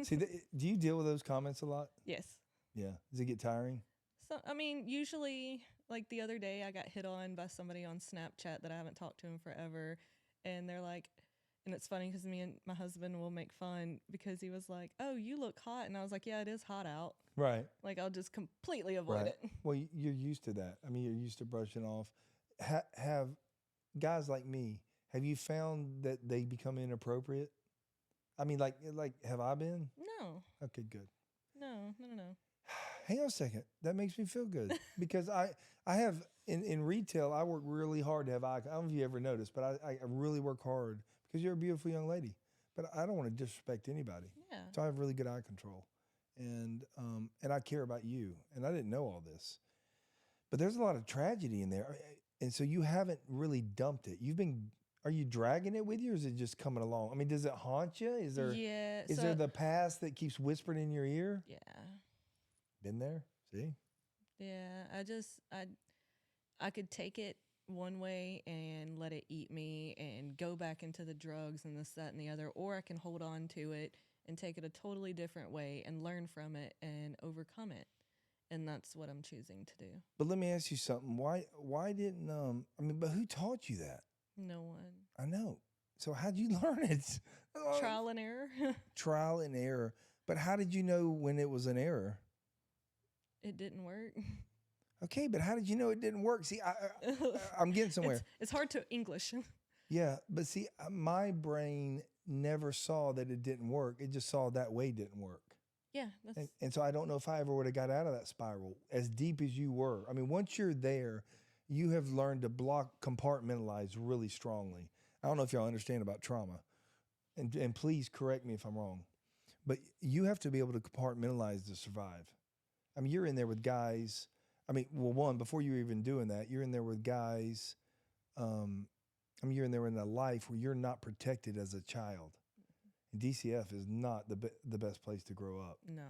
See, do you deal with those comments a lot? Yes. Yeah. Does it get tiring? So, I mean, usually, like the other day, I got hit on by somebody on Snapchat that I haven't talked to in forever. And they're like, and it's funny because me and my husband will make fun because he was like, oh, you look hot. And I was like, yeah, it is hot out. Right. Like, I'll just completely avoid it. Well, you're used to that. I mean, you're used to brushing off. Have guys like me, have you found that they become inappropriate? I mean, like, have I been? No. Okay, good. No. Hang on a second. That makes me feel good because I have in retail. I work really hard to have eye. I don't know if you ever noticed, but I really work hard because you're a beautiful young lady. But I don't want to disrespect anybody. Yeah. So I have really good eye control, and I care about you. And I didn't know all this, but there's a lot of tragedy in there, and so you haven't really dumped it. Are you dragging it with you, or is it just coming along? I mean, does it haunt you? Is there? Yeah. Is there the past that keeps whispering in your ear? Yeah. Been there, See? Yeah, I could take it one way and let it eat me and go back into the drugs and this, that, and the other, or I can hold on to it and take it a totally different way and learn from it and overcome it. And that's what I'm choosing to do. But let me ask you something. Why didn't but who taught you that? No one. I know. So how'd you learn it? Trial and error. Trial and error. But how did you know when it was an error? It didn't work. Okay, but how did you know it didn't work? See, I'm getting somewhere. It's hard to English. Yeah, but see, my brain never saw that it didn't work. It just saw that way didn't work. Yeah. And so I don't know if I ever would have got out of that spiral as deep as you were. I mean, once you're there, you have learned to compartmentalize really strongly. I don't know if y'all understand about trauma. And please correct me if I'm wrong. But you have to be able to compartmentalize to survive. I mean, you're in there with guys. I mean, well, one, before you're even doing that, you're in there with guys. You're in there in a life where you're not protected as a child. And DCF is not the best place to grow up. No.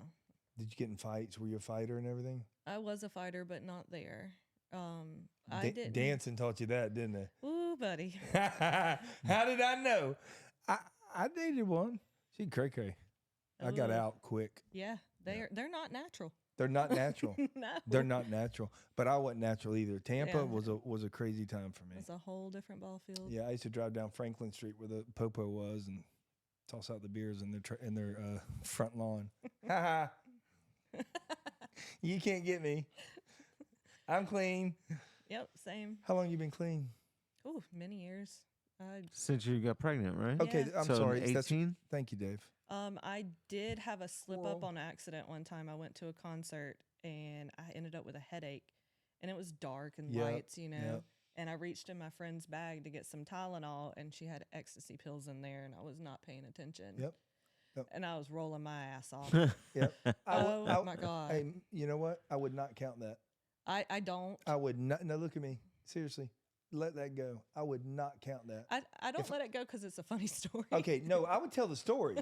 Did you get in fights? Were you a fighter and everything? I was a fighter, but not there. I didn't. Dancing taught you that, didn't it? Ooh, buddy. How did I know? I dated one. She cray-cray. I got out quick. Yeah, they're not natural. They're not natural. No. They're not natural. But I wasn't natural either. Tampa was a crazy time for me. It's a whole different ball field. Yeah, I used to drive down Franklin Street where the Popo was and toss out the beers in their front lawn. You can't get me. I'm clean. Yep, same. How long you been clean? Ooh, many years. Since you got pregnant, right? Okay, Yeah. I'm So sorry. 18? Thank you, Dave. I did have a slip Squirrel. up on accident one time. I went to a concert and I ended up with a headache, and it was dark and Yep, lights, you know. yep. And I reached in my friend's bag to get some Tylenol, and she had ecstasy pills in there, and I was not paying attention. Yep. And I was rolling my ass off. Yep. Oh my God. Hey, you know what? I would not count that. I don't. I would not. No, look at me. Seriously. Let that go. I would not count that. I don't let it go because it's a funny story. Okay, no, I would tell the story,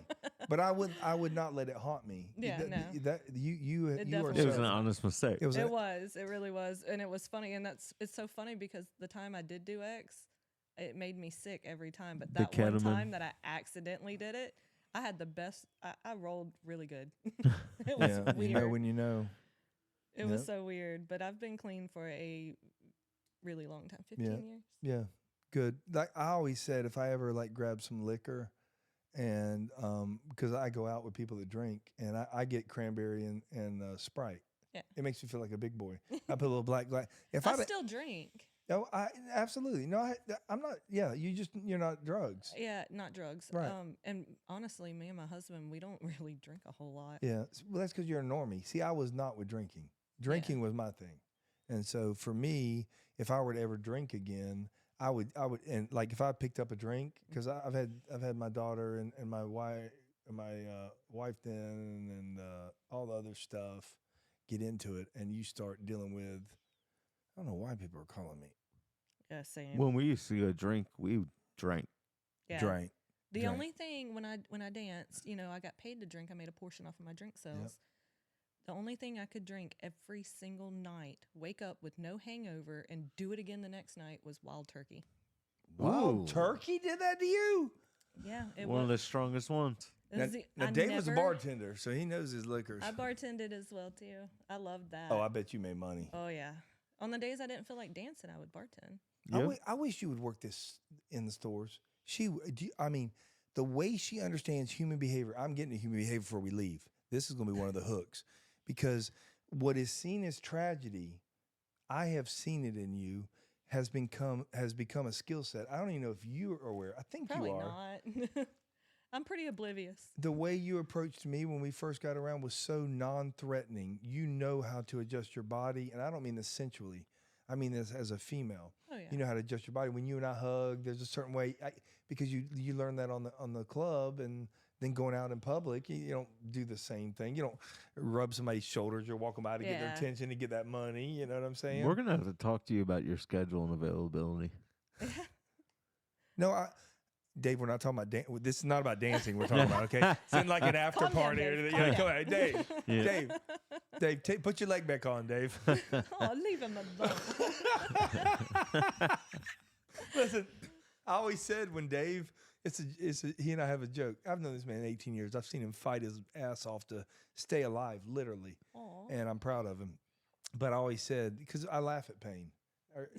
but I would not let it haunt me. Yeah, That- no. that you are. definitely It was so- an honest mistake. It was. It really was. And it was funny. And it's so funny because the time I did do X, it made me sick every time. But that one ketamine. time that I accidentally did it, I had the best, I rolled really good. It was Yeah, weird. you know when you know. It was Yep. so weird. But I've been clean for a really long time, 15 years. Yeah, good. Like I always said, if I ever like grab some liquor, and because I go out with people that drink, and I get cranberry and Sprite. Yeah. It makes me feel like a big boy. I put a little black glass. If I I still drink. no, I absolutely no. I'm not. Yeah, you're not drugs. Yeah, not drugs. Right. And honestly, me and my husband, we don't really drink a whole lot. Yeah, well, that's because you're a normie. See, I was not with drinking. Drinking was my thing, and so for me, if I were to ever drink again, I would, and like if I picked up a drink, because I've had my daughter and my wife then and all the other stuff get into it, and you start dealing with. I don't know why people are calling me. Yeah, same. When we used to go drink, we drank. Yeah. Drank. The Drank. only thing when I danced, I got paid to drink. I made a portion off of my drink sales. Yep. The only thing I could drink every single night, wake up with no hangover, and do it again the next night was Wild Turkey. Wild Ooh. Turkey did that to you? Yeah, it One of was. the strongest ones. It Now, was the- now I Dave was a never- bartender, so he knows his liquors. I bartended as well too. I loved that. Oh, I bet you made money. Oh yeah. On the days I didn't feel like dancing, I would bartend. Yep. I wish you would work this in the stores. The way she understands human behavior, I'm getting to human behavior before we leave. This is going to be one of the hooks because what is seen as tragedy, I have seen it in you, has become a skill set. I don't even know if you are aware. I think Probably you are. not. I'm pretty oblivious. The way you approached me when we first got around was so non-threatening. You know how to adjust your body, and I don't mean this sensually. I mean this as a female. Oh yeah. You know how to adjust your body. When you and I hug, there's a certain way because you learn that on the club, and then going out in public, you don't do the same thing. You don't rub somebody's shoulders. You're walking by to get their Yeah. attention to get that money. You know what I'm saying? We're gonna have to talk to you about your schedule and availability. No, Dave, we're not talking about this is not about dancing. We're talking about okay. It's in like an after Calm down, party. Dave. Yeah, Calm go down. ahead, Dave. Yeah. Dave, Dave, put your leg back on, Dave. Oh, leave him alone. Listen, I always said when Dave, he and I have a joke. I've known this man 18 years. I've seen him fight his ass off to stay alive, literally. Aw. And I'm proud of him. But I always said, because I laugh at pain.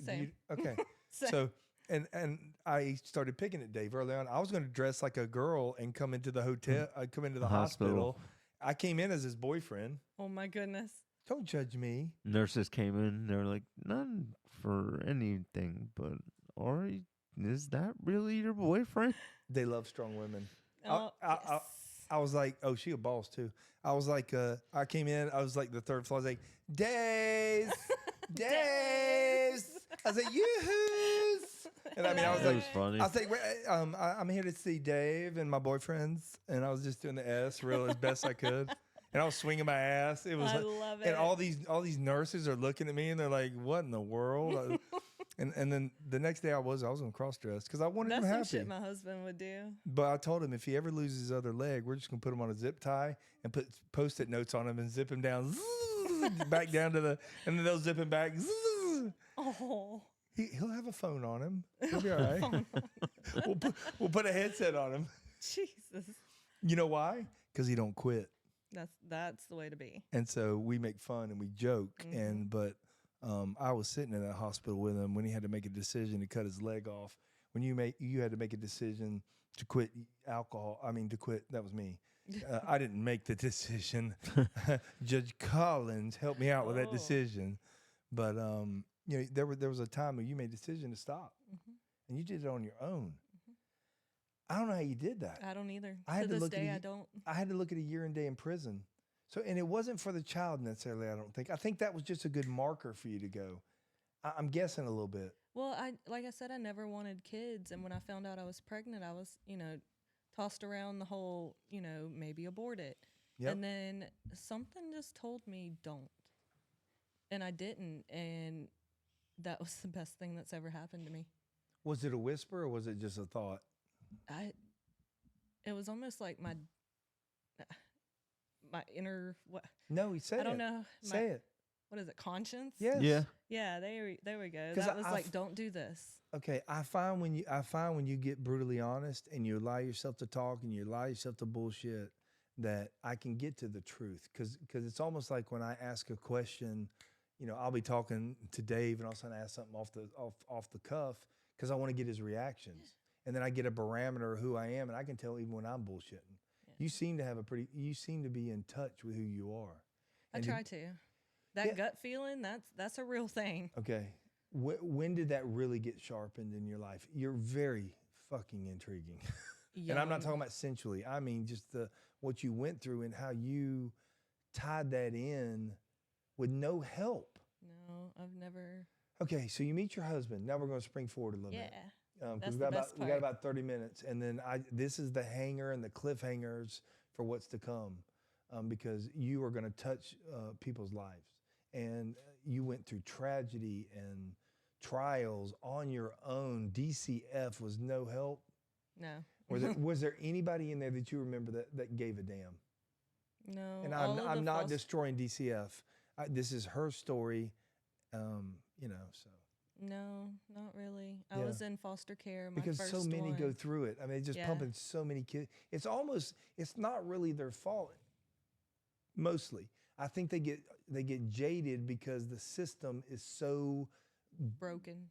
Same. Okay. Same. So, and I started picking at Dave early on. I was going to dress like a girl and come into the hotel. I'd come into the hospital. I came in as his boyfriend. Oh my goodness. Don't judge me. Nurses came in. They were like, none for anything, but Ari, is that really your boyfriend? They love strong women. Oh, yes. I was like, oh, she a boss too. I was like, I came in. I was like the third floor. I was like, Days. I was like, yoo-hoos. And I mean, I was That like, was funny. I was like, I'm here to see Dave and my boyfriends. And I was just doing the S real as best I could. And I was swinging my ass. It was I like, love it. and all these nurses are looking at me and they're like, what in the world? And then the next day I was going to cross dress because I wanted That's him some happy. shit my husband would do. But I told him if he ever loses his other leg, we're just going to put him on a zip tie and put Post-it notes on him and zip him down back down to and then they'll zip him back. Oh. He'll have a phone on him. He'll be all right. We'll put a headset on him. Jesus. You know why? Because he don't quit. That's the way to be. And so we make fun and we joke. Mm-hmm. But I was sitting in that hospital with him when he had to make a decision to cut his leg off. When you had to make a decision to quit alcohol. I mean, to quit. That was me. I didn't make the decision. Judge Collins helped me out with that decision. But you know, there was a time when you made a decision to stop, and you did it on your own. I don't know how you did that. I don't either. I had To to this look at day, a- I don't. I had to look at a year and day in prison. So, and it wasn't for the child necessarily. I don't think. I think that was just a good marker for you to go. I'm guessing a little bit. Well, like I said, I never wanted kids, and when I found out I was pregnant, I was, tossed around the whole, maybe abort it. Yep. And then something just told me don't, and I didn't, and that was the best thing that's ever happened to me. Was it a whisper or was it just a thought? It was almost like my inner what No, he said it. I don't know. Say it. What is it? Conscience? Yes. Yeah. Yeah. There we go. 'Cause That was I- like, don't do this. Okay, I find when you get brutally honest and you allow yourself to talk and you allow yourself to bullshit, that I can get to the truth. Because it's almost like when I ask a question, I'll be talking to Dave and all of a sudden I ask something off the cuff because I want to get his reactions, and then I get a barometer of who I am, and I can tell even when I'm bullshitting. Yeah. You seem to be in touch with who you are. I And try to. That gut feeling, that's a real thing. Okay. When did that really get sharpened in your life? You're very fucking intriguing. And I'm not talking about sensually. I mean just what you went through and how you tied that in with no help. No, I've never. Okay, so you meet your husband. Now we're going to spring forward a little Yeah. bit. That's Because the best we got part. about 30 minutes. And then this is the hanger and the cliffhangers for what's to come. Because you are going to touch people's lives. And you went through tragedy and trials on your own. DCF was no help. No. Was there anybody in there that you remember that gave a damn? No. And all of I'm the not destroying DCF. This is her story, so. No, not really. I Yeah. was in foster care. My Because first so many one. go through it. I mean, it's just pumping so many kids. It's not really their fault. Mostly, I think they get jaded because the system is so broken.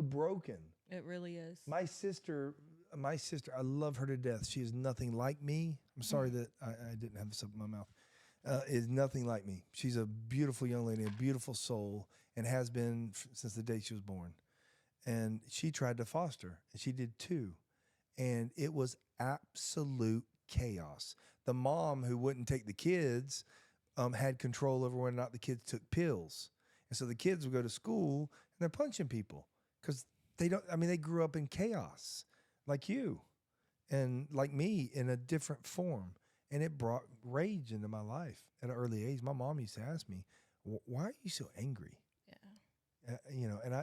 broken. It really is. My sister, I love her to death. She is nothing like me. I'm sorry that I didn't have this up in my mouth. Is nothing like me. She's a beautiful young lady, a beautiful soul, and has been since the day she was born. And she tried to foster, and she did too. And it was absolute chaos. The mom who wouldn't take the kids had control over whether or not the kids took pills. And so the kids would go to school and they're punching people because they grew up in chaos like you and like me in a different form. And it brought rage into my life at an early age. My mom used to ask me, why are you so angry? Yeah. And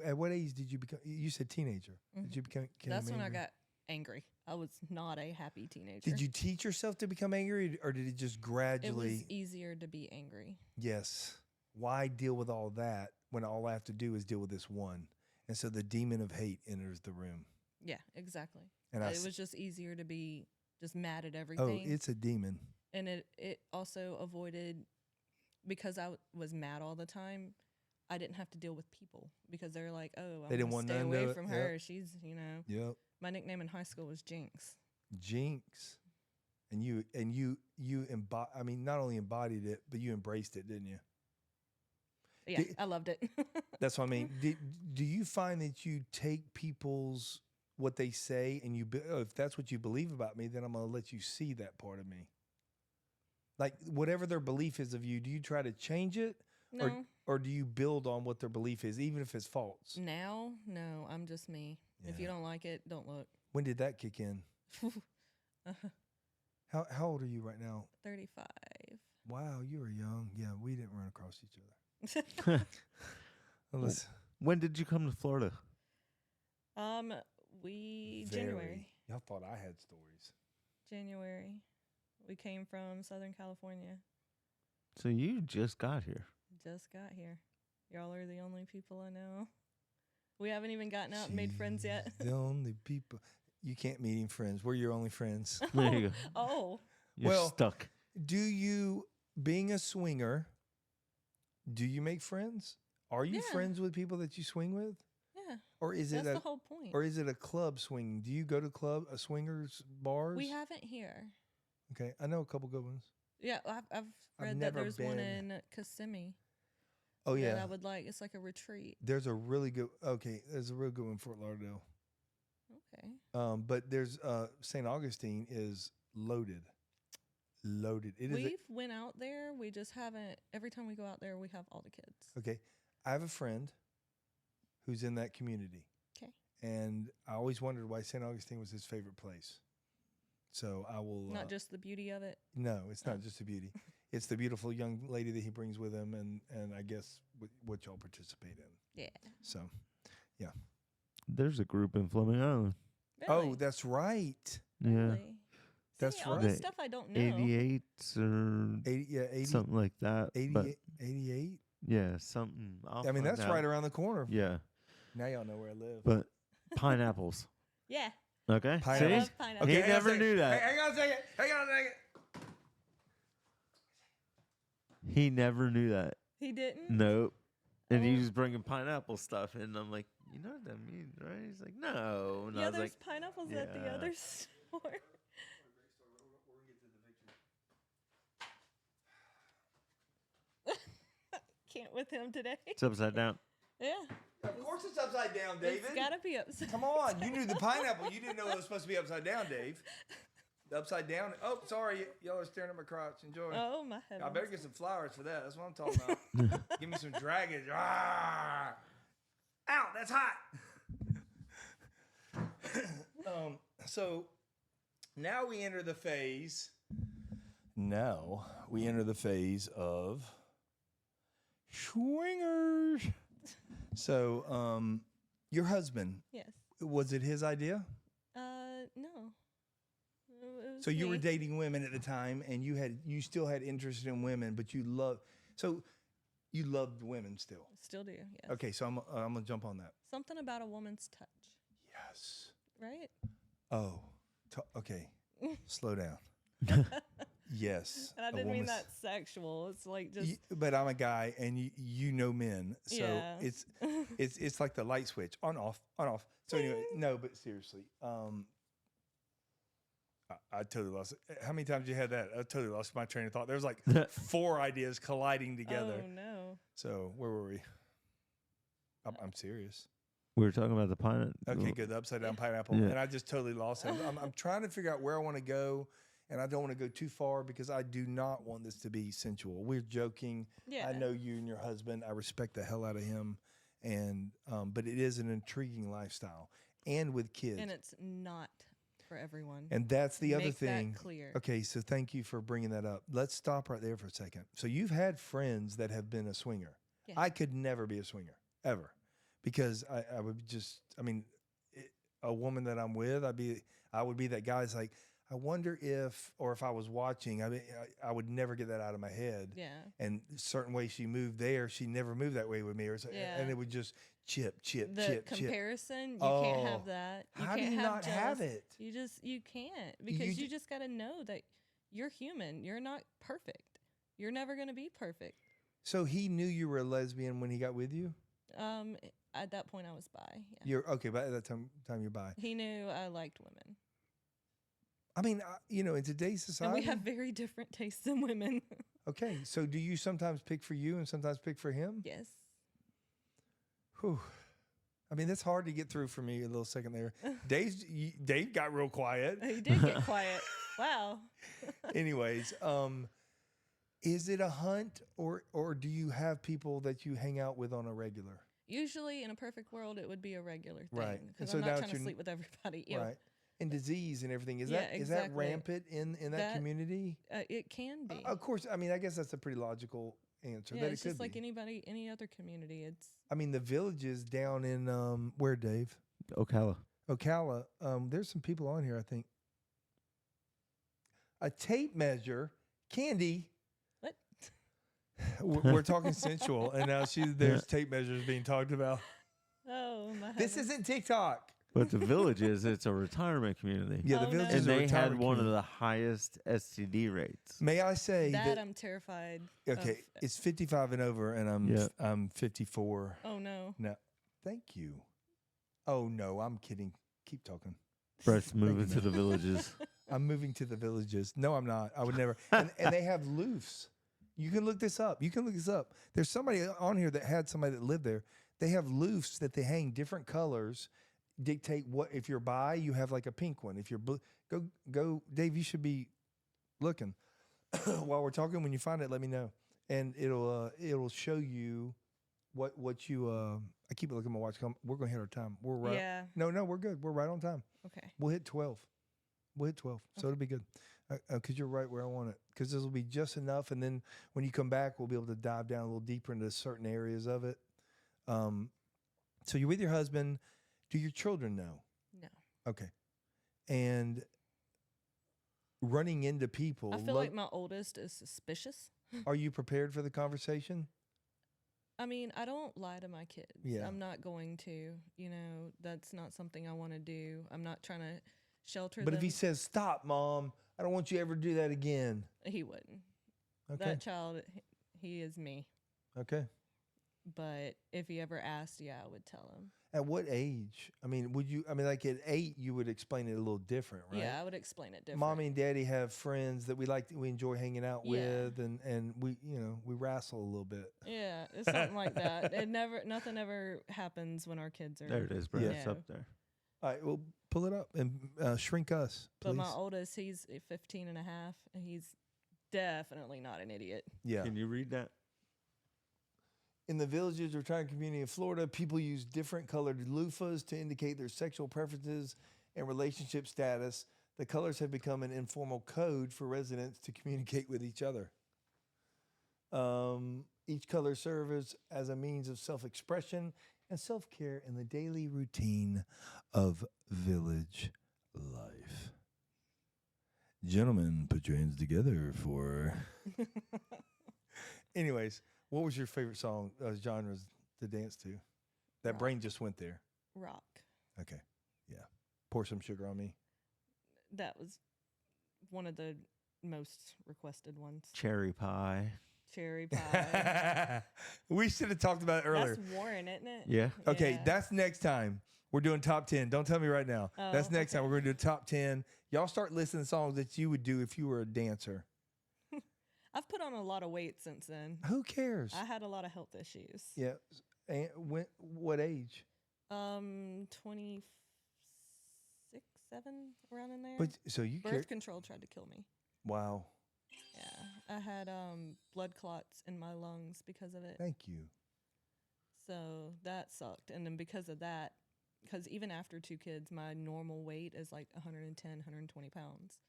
at what age did you become, you said teenager. Did you become That's when I angry? got angry. I was not a happy teenager. Did you teach yourself to become angry, or did it just It gradually? was easier to be angry. Yes. Why deal with all that when all I have to do is deal with this one? And so the demon of hate enters the room. Yeah, exactly. And It was just easier to be just mad at everything. oh, it's a demon. And it also avoided, because I was mad all the time, I didn't have to deal with people because they're like, oh, I They didn't want want to stay none of away it. from Yep. her. She's, Yep. my nickname in high school was Jinx. Jinx. And you I mean, not only embodied it, but you embraced it, didn't you? Yeah, I loved it. That's what I mean. Do you find that you take people's what they say and if that's what you believe about me, then I'm going to let you see that part of me? Like whatever their belief is of you, do you try to change it? No. Or do you build on what their belief is, even if it's false? Now, no, I'm just me. If you Yeah. don't like it, don't look. When did that kick in? How old are you right now? 35. Wow, you were young. Yeah, we didn't run across each other. Unless When did you come to Florida? January. Y'all thought I had stories. January. We came from Southern California. So you just got here. Just got here. Y'all are the only people I know. We haven't even gotten out and made friends yet. She's the only people. You can't meet any friends. We're your only friends. There you go. Oh. You're Well- stuck. Do you, being a swinger, do you make friends? Are you Yeah. friends with people that you swing with? Yeah. Or is That's it the whole point. or is it a club swinging? Do you go to swingers bars? We haven't here. Okay, I know a couple good ones. Yeah, I've read that never there's one been. in Kissimmee. Oh That yeah, I would like. It's like a retreat. there's a really good. Okay, there's a real good one in Fort Lauderdale. Okay. But there's St. Augustine is loaded. It is We've went out there. We just haven't. Every time we go out there, we have all the kids. okay. I have a friend who's in that community. Okay. And I always wondered why St. Augustine was his favorite place. So I will Not just the beauty of it. no, it's not Oh. just the beauty. It's the beautiful young lady that he brings with him, and I guess what y'all participate in. Yeah. So, There's a group in Fleming Island. oh, Really? that's right. Yeah. Really? That's See, all right. this stuff I don't know. 88 or 80, something like that. 88, But 88. yeah, something. I'll I mean, find that's out. right around the corner. Yeah. Now y'all know where I live. But pineapples. Yeah. Okay. Pineapple. See? I love pineapple. He hang on a never second. knew that. Hang on a second. Hang on a second. He never knew that. He didn't? Nope. And he Oh. was bringing pineapple stuff, and I'm like, you know what that means, right? He's like, no. And I Yeah, was there's like, pineapples at the yeah. other store. Can't with him today. it's upside down. Yeah. Of course it's upside down, David. It's gotta be upside. Come on. You knew the pineapple. You didn't know it was supposed to be upside down, Dave. The upside down. Oh, sorry. Y'all are staring at my crotch. Enjoy. Oh my heavens. I better get some flowers for that. That's what I'm talking about. Give me some dragons. Ah! Ow, that's hot. So now we enter the phase. Now we enter the phase of swingers. So, your husband, Yes. was it his idea? No. It was So you were me. dating women at the time, and you still had interest in women, but you loved women still. Still do. Yes. Okay, so I'm gonna jump on that. Something about a woman's touch, Yes. right? Oh, okay. Slow down. Yes. And I a didn't mean woman's- that sexual. It's like just But I'm a guy, and you know men, so Yeah. it's like the light switch on off on off. So anyway, no, but seriously, I totally lost it. How many times you had that? I totally lost my train of thought. There was like 4 ideas colliding together. Oh no. So where were we? I'm serious. We were talking about the pineapple. Okay, good. The upside down pineapple, Yeah. and I just totally lost it. I'm trying to figure out where I want to go, and I don't want to go too far because I do not want this to be sensual. We're joking. Yeah. I know you and your husband. I respect the hell out of him, and but it is an intriguing lifestyle, and with kids, And it's not for everyone. and that's the other Make thing. that clear. Okay, so thank you for bringing that up. Let's stop right there for a second. So you've had friends that have been a swinger. Yeah. I could never be a swinger ever because I would just. I mean, a woman that I'm with, I would be that guy that's like, I wonder if, or if I was watching, I would never get that out of my head. Yeah. And certain way she moved there, she never moved that way with me, or so, Yeah. and it would just chip. The comparison, you can't have that. You How do can't you have not have it? You can't, because You you just got to know that you're human. You're not perfect. You're never going to be perfect. So he knew you were a lesbian when he got with you? At that point I was bi. Yeah. You're okay, but at that time you're bi. He knew I liked women. I mean, in today's society, And we have very different tastes in women. okay, so do you sometimes pick for you and sometimes pick for him? Yes. Whew. I mean, that's hard to get through for me a little second there. Dave got real quiet. He did get quiet. Wow. Anyways, is it a hunt or do you have people that you hang out with on a regular? Usually in a perfect world, it would be a regular thing. Right. And Because so I'm now not it's trying to sleep with everybody. Ew. Right. And disease and everything. Is Yeah, that exactly. rampant in that community? It can be. Of course. I mean, I guess that's a pretty logical answer. Yeah, that it's it could just like be. any other community. It's I mean, the villages down in where, Dave? Ocala. Ocala. There's some people on here, I think. A tape measure, Candy. what? We're talking sensual, and now there's tape measures being talked about. Oh my. This heavens. isn't TikTok. But the Villages, it's a retirement community. Yeah, the Oh, villages no. And are they had retirement one of community. the highest STD rates. May I say that I'm terrified. okay, of. it's 55 and over, and Yeah. I'm 54. Oh no. No, thank you. Oh no, I'm kidding. Keep talking. Brett's you, moving to man. the Villages. I'm moving to the villages. No, I'm not. I would never. And they have loofs. You can look this up. There's somebody on here that had somebody that lived there. They have loofs that they hang different colors, dictate what. If you're bi, you have like a pink one. If you're blue, go, Dave. You should be looking while we're talking. When you find it, let me know, and it'll show you what you. I keep looking at my watch. We're gonna hit our time. We're right. Yeah. No, we're good. We're right on time. Okay. We'll hit 12. So it'll be good. Because you're right where I want it. Because this will be just enough. And then when you come back, we'll be able to dive down a little deeper into certain areas of it. So you're with your husband. Do your children know? No. Okay. And running into people. I feel like my oldest is suspicious. Are you prepared for the conversation? I mean, I don't lie to my kids. Yeah. I'm not going to. That's not something I want to do. I'm not trying to shelter But them. if he says, stop, Mom, I don't want you ever to do that again. He wouldn't. Okay. That child, he is me. Okay. But if he ever asked, yeah, I would tell him. At what age? I mean, like at 8, you would explain it a little different, right? Yeah, I would explain it different. Mommy and Daddy have friends that we enjoy hanging out Yeah. with, and we wrestle a little bit. Yeah, it's something like that. Nothing ever happens when our kids are. There it is, Brett. Yeah. It's up there. All right, well, pull it up and shrink us, please. But my oldest, he's 15 and a half, and he's definitely not an idiot. Yeah. Can you read that? In the Villages retirement community in Florida, people use different colored loofahs to indicate their sexual preferences and relationship status. The colors have become an informal code for residents to communicate with each other. Each color serves as a means of self-expression and self-care in the daily routine of village life. Gentlemen, put your hands together for... Anyways, what was your favorite song, genres to dance to? That Rock. brain just went there. Rock. Okay, yeah. Pour some sugar on me. That was one of the most requested ones. Cherry pie. Cherry pie. We should have talked about it earlier. That's Warren, isn't it? Yeah. Okay, Yeah. that's next time. We're doing top 10. Don't tell me right now. Oh, That's next okay. time. We're going to do top 10. Y'all start listing songs that you would do if you were a dancer. I've put on a lot of weight since then. Who cares? I had a lot of health issues. Yeah. And what age? 26, 7, around in there. But so you care. Birth control tried to kill me. Wow. Yeah, I had blood clots in my lungs because of it. Thank you. So that sucked. And then because of that, because even after 2 kids, my normal weight is like 110, 120 pounds.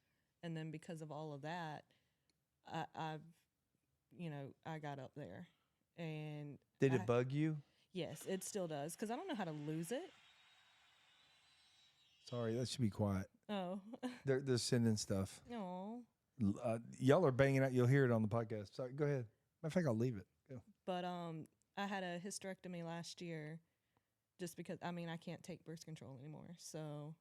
And then because of all of that, I got up there. And Did it bug you? Yes, it still does. Because I don't know how to lose it. Sorry, that should be quiet. Oh. They're sending stuff. No. Y'all are banging out. You'll hear it on the podcast. Sorry, go ahead. Matter of fact, I'll leave it. Go. But I had a hysterectomy last year just because, I mean, I can't take birth control anymore. So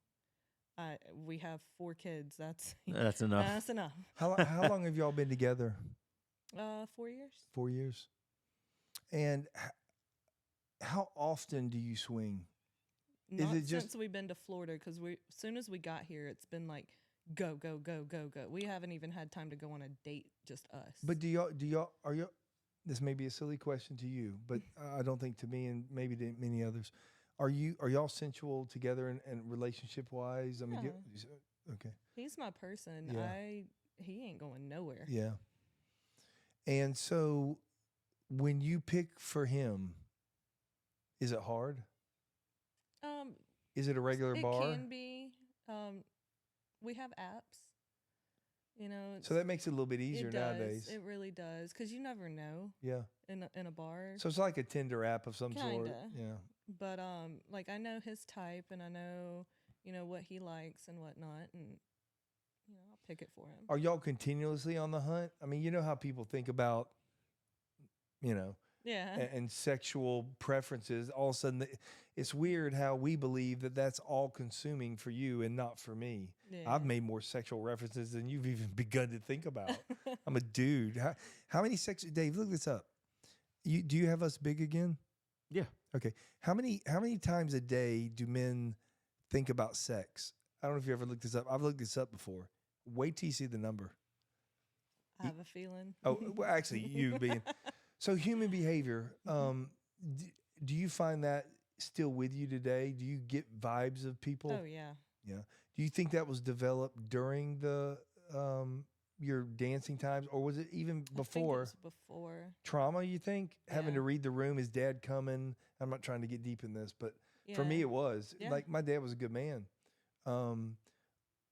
we have 4 kids. That's enough. That's enough. How long have y'all been together? 4 years. 4 years. And how often do you swing? Not it just- since we've been to Florida, because as soon as we got here, it's been like go, go, go, go, go. We haven't even had time to go on a date, just us. But are you? This may be a silly question to you, but I don't think to me and maybe to many others. Are y'all sensual together and relationship wise? I mean, okay. He's my person. Yeah. He ain't going nowhere. Yeah. And so, when you pick for him, is it hard? Is it a regular bar? It can be. We have apps. You know. So that makes it a little bit easier nowadays. It really does, because you never know. Yeah. In a bar. So it's like a Tinder app of some sort. Kinda. Yeah. But like I know his type, and I know what he likes and whatnot, and I'll pick it for him. Are y'all continuously on the hunt? I mean, you know how people think about, Yeah. and sexual preferences. All of a sudden, it's weird how we believe that that's all consuming for you and not for me. Yeah. I've made more sexual references than you've even begun to think about. I'm a dude. How many Dave, look this up. Do you have us big again? Yeah. Okay. How many times a day do men think about sex? I don't know if you ever looked this up. I've looked this up before. Wait till you see the number. I have a feeling. Oh, well, actually, you being so human behavior. Do you find that still with you today? Do you get vibes of people? Oh yeah. Yeah. Do you think that was developed during the your dancing times, or was it even before? I think it was before. Trauma, you think? Having to Yeah. read the room, is dad coming? I'm not trying to get deep in this, but for me Yeah. it was. Yeah. Like my dad was a good man.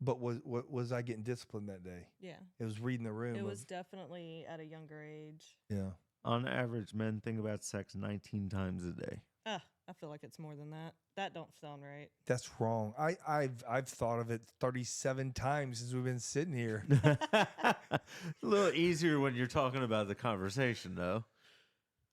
But was I getting disciplined that day? Yeah. It was reading the room. It was definitely at a younger age. Yeah. On average, men think about sex 19 times a day. I feel like it's more than that. That don't sound right. That's wrong. I've thought of it 37 times since we've been sitting here. A little easier when you're talking about the conversation, though.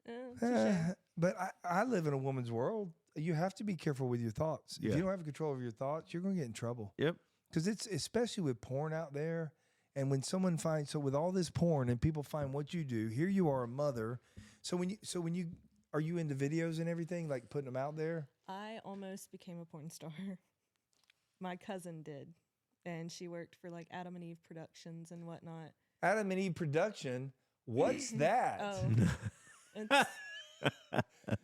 Touche. But I live in a woman's world. You have to be careful with your thoughts. If Yeah. you don't have control over your thoughts, you're going to get in trouble. Yep. Because it's especially with porn out there. And when someone finds, so with all this porn and people find what you do, here you are a mother. So when you are you into videos and everything, like putting them out there? I almost became a porn star. My cousin did. And she worked for like Adam and Eve Productions and whatnot. Adam and Eve Production. What's that? Oh. It's-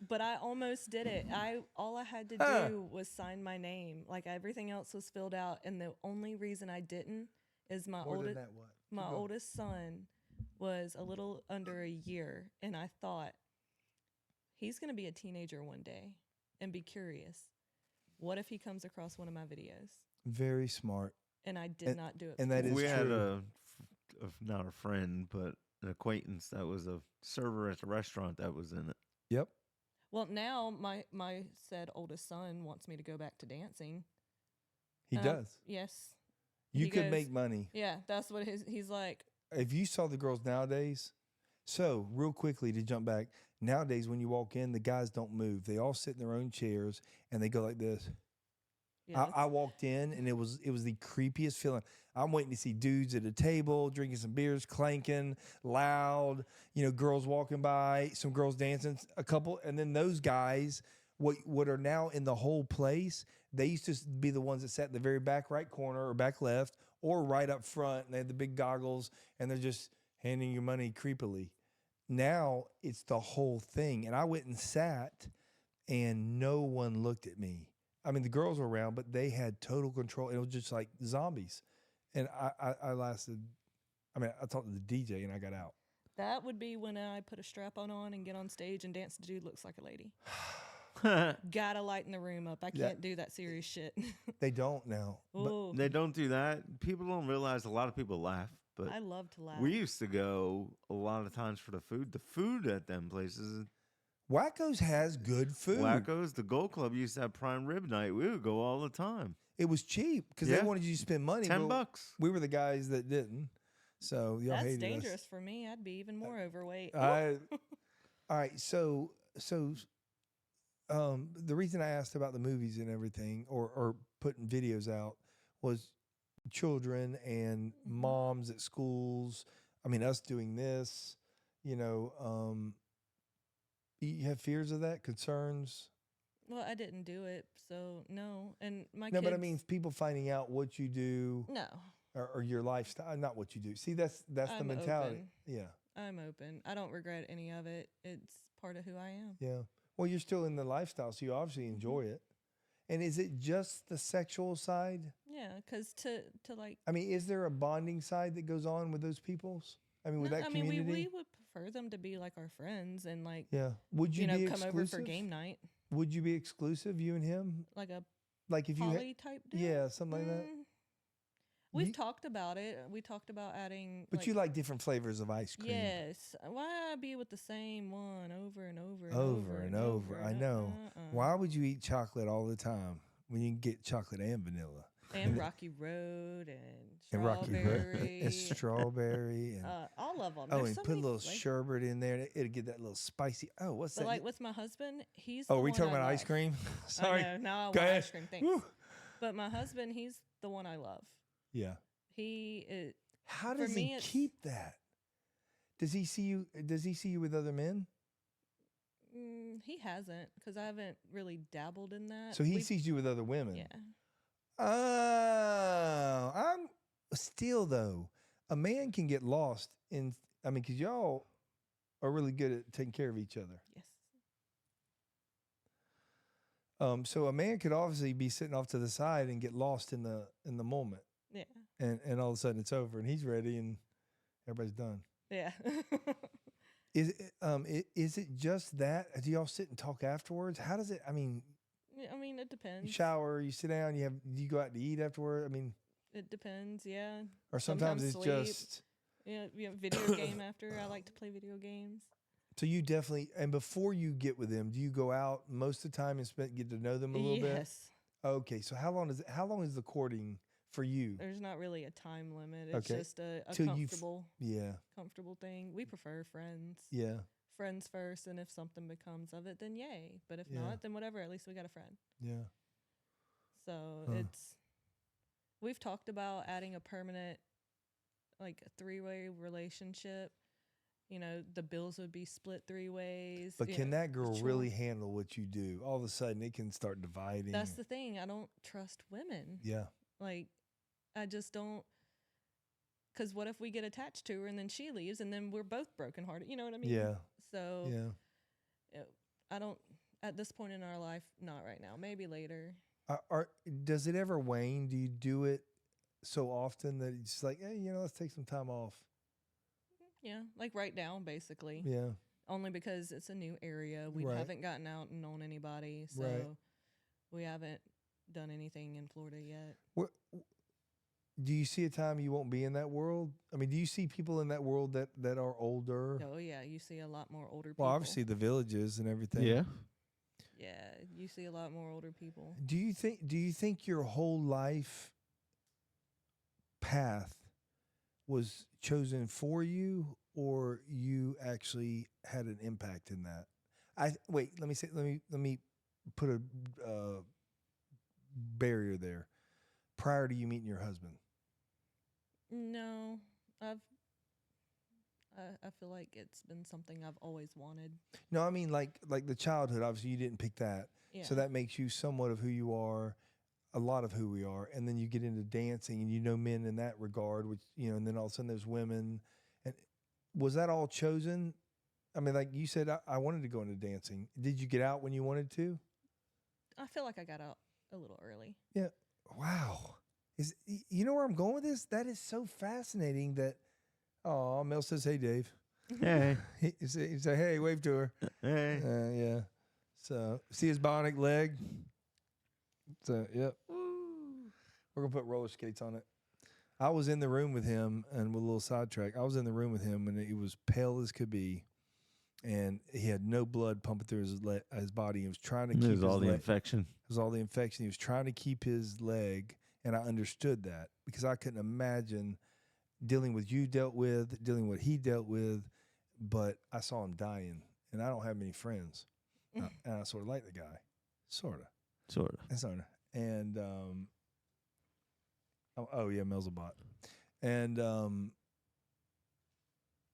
but I almost did it. All I had to do was sign my name. Like everything else was filled out, and the only reason I didn't is my More than that, what? my Keep going. oldest son was a little under a year, and I thought he's going to be a teenager one day and be curious. What if he comes across one of my videos? Very smart. And I did not do it. And that is We had true. not a friend, but an acquaintance that was a server at the restaurant that was in it. Yep. Well, now my said oldest son wants me to go back to dancing. He And does. Yes. You He could goes, make money. Yeah, that's what he's like. If you saw the girls nowadays, so real quickly to jump back, nowadays when you walk in, the guys don't move. They all sit in their own chairs and they go like this. Yeah, I walked in and it was the creepiest feeling. I'm waiting to see dudes at a table, drinking some beers, clanking, loud, girls walking by, some girls dancing, a couple, and then those guys, what are now in the whole place, they used to be the ones that sat in the very back right corner or back left or right up front, and they had the big goggles, and they're just handing you money creepily. Now it's the whole thing, and I went and sat, and no one looked at me. I mean, the girls were around, but they had total control. It was just like zombies. And I lasted, I talked to the DJ and I got out. that would be when I put a strap on and get on stage and dance. The dude looks like a lady. Gotta lighten the room up. I can't do that serious shit. They don't now. But Ooh, They don't do that. People don't realize a lot of people laugh, but I love to laugh. we used to go a lot of times for the food. The food at them places, Wacko's has good food. Wacko's, the Gold Club used to have prime rib night. We would go all the time. It was cheap because Yeah. they wanted you to spend money. $10. We were the guys that didn't. So y'all That's hated dangerous for me. I'd be even more overweight. us. All right. So the reason I asked about the movies and everything, or putting videos out, was children and moms at schools. I mean, us doing this. You know, you have fears of that, concerns. Well, I didn't do it, so no. And my No, kids, but I mean, people finding out what you do. no. Or your lifestyle, not what you do. See, that's the I'm mentality. open. Yeah, I'm open. I don't regret any of it. It's part of who I am. yeah. Well, you're still in the lifestyle, so you obviously enjoy it. And is it just the sexual side? Yeah, because to like. I mean, is there a bonding side that goes on with those peoples? I mean, with that community. we would prefer them to be like our friends and like Yeah. Would you, be come exclusive? over for game night, Would you be exclusive, you and him? like a Like if you poly type deal. yeah, something like that. We've You- talked about it. We talked about adding. But you like different flavors of ice cream. Yes. Why be with the same one over and over and Over and over. I know. Uh-uh. Why would you eat chocolate all the time when you can get chocolate and vanilla? And Rocky Road and And Rocky Road strawberry. and strawberry and all of them. oh, There's and so put a many little flavors. sherbet in there. It'll get that little spicy. Oh, what's But that? like with my husband, he's. Oh, the are we one talking I about ice love. cream? Sorry. I know. Now I Go want ahead. ice cream. Thanks. Woo. But my husband, he's the one I love. Yeah. He is. How For does me, he it's- keep that? Does he see you? Does he see you with other men? He hasn't, because I haven't really dabbled in that. So he We've- sees you with other women. Yeah. Oh, I'm still though. A man can get lost in. I mean, because y'all are really good at taking care of each other. Yes. So a man could obviously be sitting off to the side and get lost in the moment, Yeah. and all of a sudden it's over and he's ready and everybody's done. Yeah. Is it just that? Do y'all sit and talk afterwards? How does it? I mean, I mean, it you depends. shower, you sit down, do you go out to eat afterward? I mean, It depends. Yeah. or sometimes it's sleep. just. Yeah. Video game after. I like to play video games. So you definitely, and before you get with them, do you go out most of the time and get to know them a little bit? Yes. Okay, so how long is the courting for you? There's not really a time limit. It's Okay. just a Till you've- comfortable, Yeah, thing. We prefer friends. yeah, Friends first, and if something becomes of it, then yay. But if Yeah. not, then whatever. At least we got a friend. yeah. So Huh. we've talked about adding a permanent, like a 3-way relationship. You know, the bills would be split 3 ways. But you can know, that girl chore- really handle what you do? All of a sudden, it can start dividing. That's the thing. I don't trust women. yeah, Like, I just don't. Because what if we get attached to her and then she leaves and then we're both brokenhearted? You know what I mean? yeah, So yeah. I don't, at this point in our life, not right now. Maybe later. Does it ever wane? Do you do it so often that it's just like, hey, let's take some time off? Yeah, like right now, basically. Yeah, Only because it's a new area. We Right. haven't gotten out and known anybody. So Right. we haven't done anything in Florida yet. What? Do you see a time you won't be in that world? I mean, do you see people in that world that are older? Oh, yeah. You see a lot more older people. Well, obviously the villages and everything. Yeah. Yeah, you see a lot more older people. Do you think your whole life path was chosen for you, or you actually had an impact in that? Let me put a barrier there. Prior to you meeting your husband. No, I feel like it's been something I've always wanted. No, I mean like the childhood. Obviously, you didn't pick that, Yeah. so that makes you somewhat of who you are, a lot of who we are, and then you get into dancing, and men in that regard, which and then all of a sudden there's women, and was that all chosen? I mean, like you said, I wanted to go into dancing. Did you get out when you wanted to? I feel like I got out a little early. Yeah. Wow. You know where I'm going with this? That is so fascinating. That. Oh, Mel says, "Hey, Dave." Hey. He say, "Hey, wave to her." Hey. Yeah. So see his bionic leg. So yep. We're gonna put roller skates on it. I was in the room with him, and with a little sidetrack, I was in the room with him, and he was pale as could be, and he had no blood pumping through his body. He was trying to It keep was his all the leg. infection. It was all the infection. He was trying to keep his leg, and I understood that because I couldn't imagine dealing with dealing with what he dealt with, but I saw him dying, and I don't have many friends, and I sort of like the guy, sort of, and oh yeah, Melzabot, and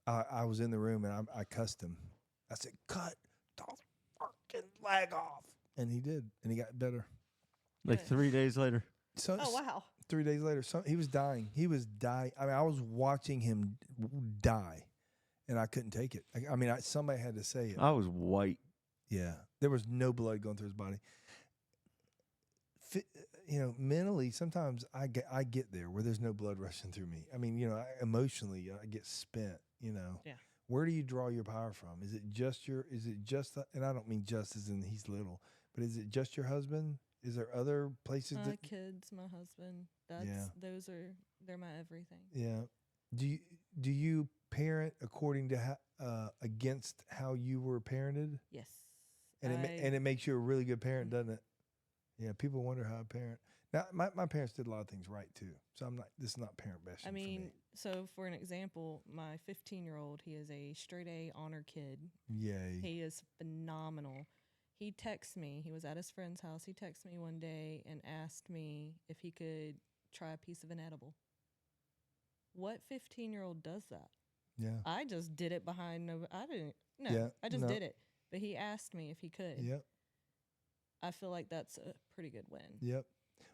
I was in the room and I cussed him. I said, "Cut the fucking leg off," and he did, and he got better. Like Good. 3 days later. So Oh wow. 3 days later, he was dying. He was dying. I mean, I was watching him die, and I couldn't take it. I mean, somebody had to say it. I was white. Yeah, there was no blood going through his body. Mentally, sometimes I get there where there's no blood rushing through me. I mean, emotionally, I get spent. Yeah. Where do you draw your power from? Is it just and I don't mean just as in he's little, but is it just your husband? Is there other places My kids, my husband. They're my everything. Yeah. Do you parent according to against how you were parented? Yes. And it makes you a really good parent, doesn't it? Yeah. People wonder how I parent. Now, my parents did a lot of things right too. So this is not parent bashing. I mean, for me. so for an example, my 15-year-old, he is a straight A honor kid. Yay. He is phenomenal. He texts me. He was at his friend's house. He texted me one day and asked me if he could try a piece of an edible. What 15-year-old does that? Yeah. I just did it behind I just no. did it. But he asked me if he could. Yep. I feel like that's a pretty good win. Yep.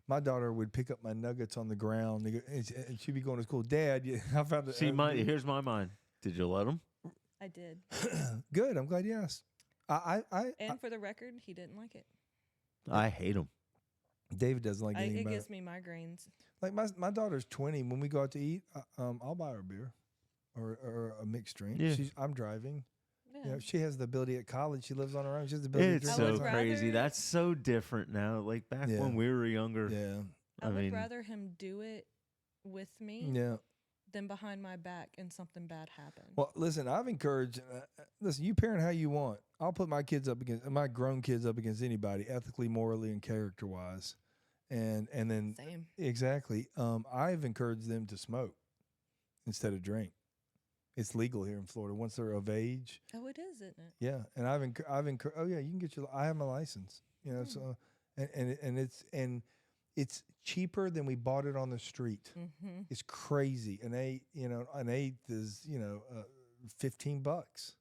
My daughter would pick up my nuggets on the ground, and she'd be going to school. Dad, I found it. See, here's my mind. Did you let him? I did. Good. I'm glad you asked. And for the record, he didn't like it. I hate him. David doesn't like anything It about gives it. me migraines. Like my daughter's 20. When we go out to eat, I'll buy her a beer or a mixed drink. Yeah. I'm driving. Yeah. She has the ability at college. She lives on her own. She has the ability It's to I drink. so would on her own. crazy. rather- That's so different now. Like back Yeah. when we were younger. Yeah. I mean, would rather him do it with me Yeah. than behind my back and something bad happen. Well, listen, I've encouraged. Listen, you parent how you want. I'll put my grown kids up against anybody, ethically, morally, and character wise. And then Same. exactly, I've encouraged them to smoke instead of drink. It's legal here in Florida once they're of age. Oh, it is, isn't it? Yeah, and I've encouraged. Oh yeah, you can get I have my license. So and it's cheaper than we bought it on the street. Mm-hmm. It's crazy. An eighth is $15.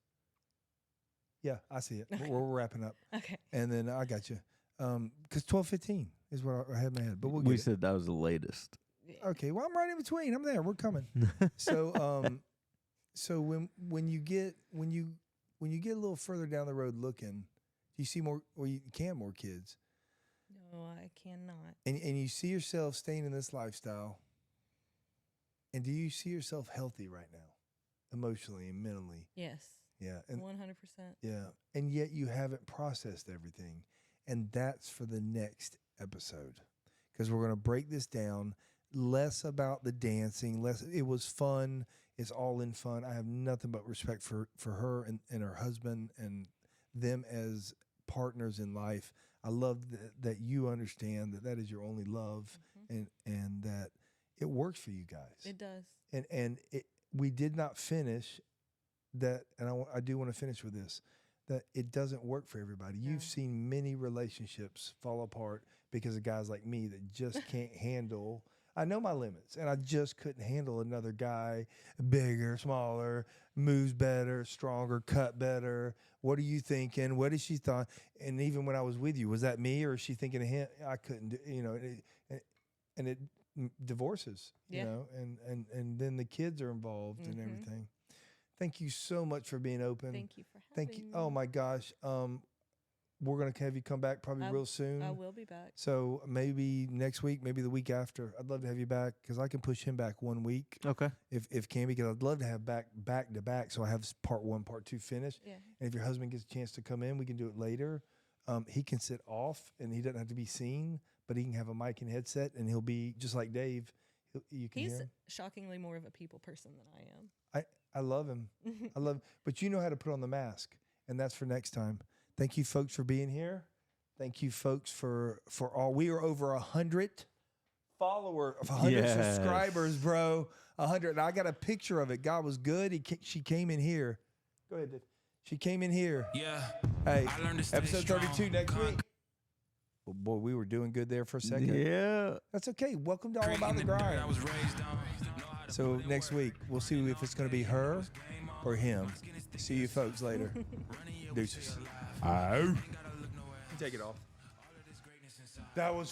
Yeah, I see it. Okay. We're wrapping up, Okay. and then I got you. Because 12:15 is what I had in my head. But we'll we get said that was the latest. Yeah. it. Okay, well I'm right in between. I'm there. We're coming. So when you get a little further down the road looking, do you see more or you can more kids? No, I cannot. And you see yourself staying in this lifestyle. And do you see yourself healthy right now? Emotionally and mentally? Yes. Yeah. And 100%. yeah. And yet you haven't processed everything. And that's for the next episode. Because we're going to break this down. Less about the dancing. It was fun. It's all in fun. I have nothing but respect for her and her husband and them as partners in life. I love that you understand that is your only love, and that it works for you guys. It does. And we did not finish that, and I do want to finish with this, that it doesn't work for everybody. No. You've seen many relationships fall apart because of guys like me that just can't handle. I know my limits, and I just couldn't handle another guy, bigger, smaller, moves better, stronger, cut better. What are you thinking? What is she thought? And even when I was with you, was that me or is she thinking of him? I couldn't do, and it divorces, Yeah. and then the kids are involved and everything. Thank you so much for being open. Thank you for having me. Oh my gosh. We're going to have you come back probably real soon. I will be back. So maybe next week, maybe the week after. I'd love to have you back because I can push him back 1 week Okay. if can, because I'd love to have back to back so I have part 1, part 2 finished. Yeah. And if your husband gets a chance to come in, we can do it later. He can sit off and he doesn't have to be seen, but he can have a mic and headset and he'll be just like Dave. You can He's hear him. shockingly more of a people person than I am. I love him. But you know how to put on the mask, and that's for next time. Thank you, folks, for being here. Thank you, folks, for all. We are over 100 subscribers, bro. 100. And I got a picture of it. God was good. She came in here. Go ahead, Dave. She came in here. Yeah. Hey, I learned to stay episode strong. 32 next week. Well, boy, we were doing good there for a second. Yeah. That's okay. Welcome to All About the Creating the dirt Grind. I was raised on. Know how to So put in next work. week, we'll see if it's going to be her or him. See you folks later. Deuces. Take it off. That was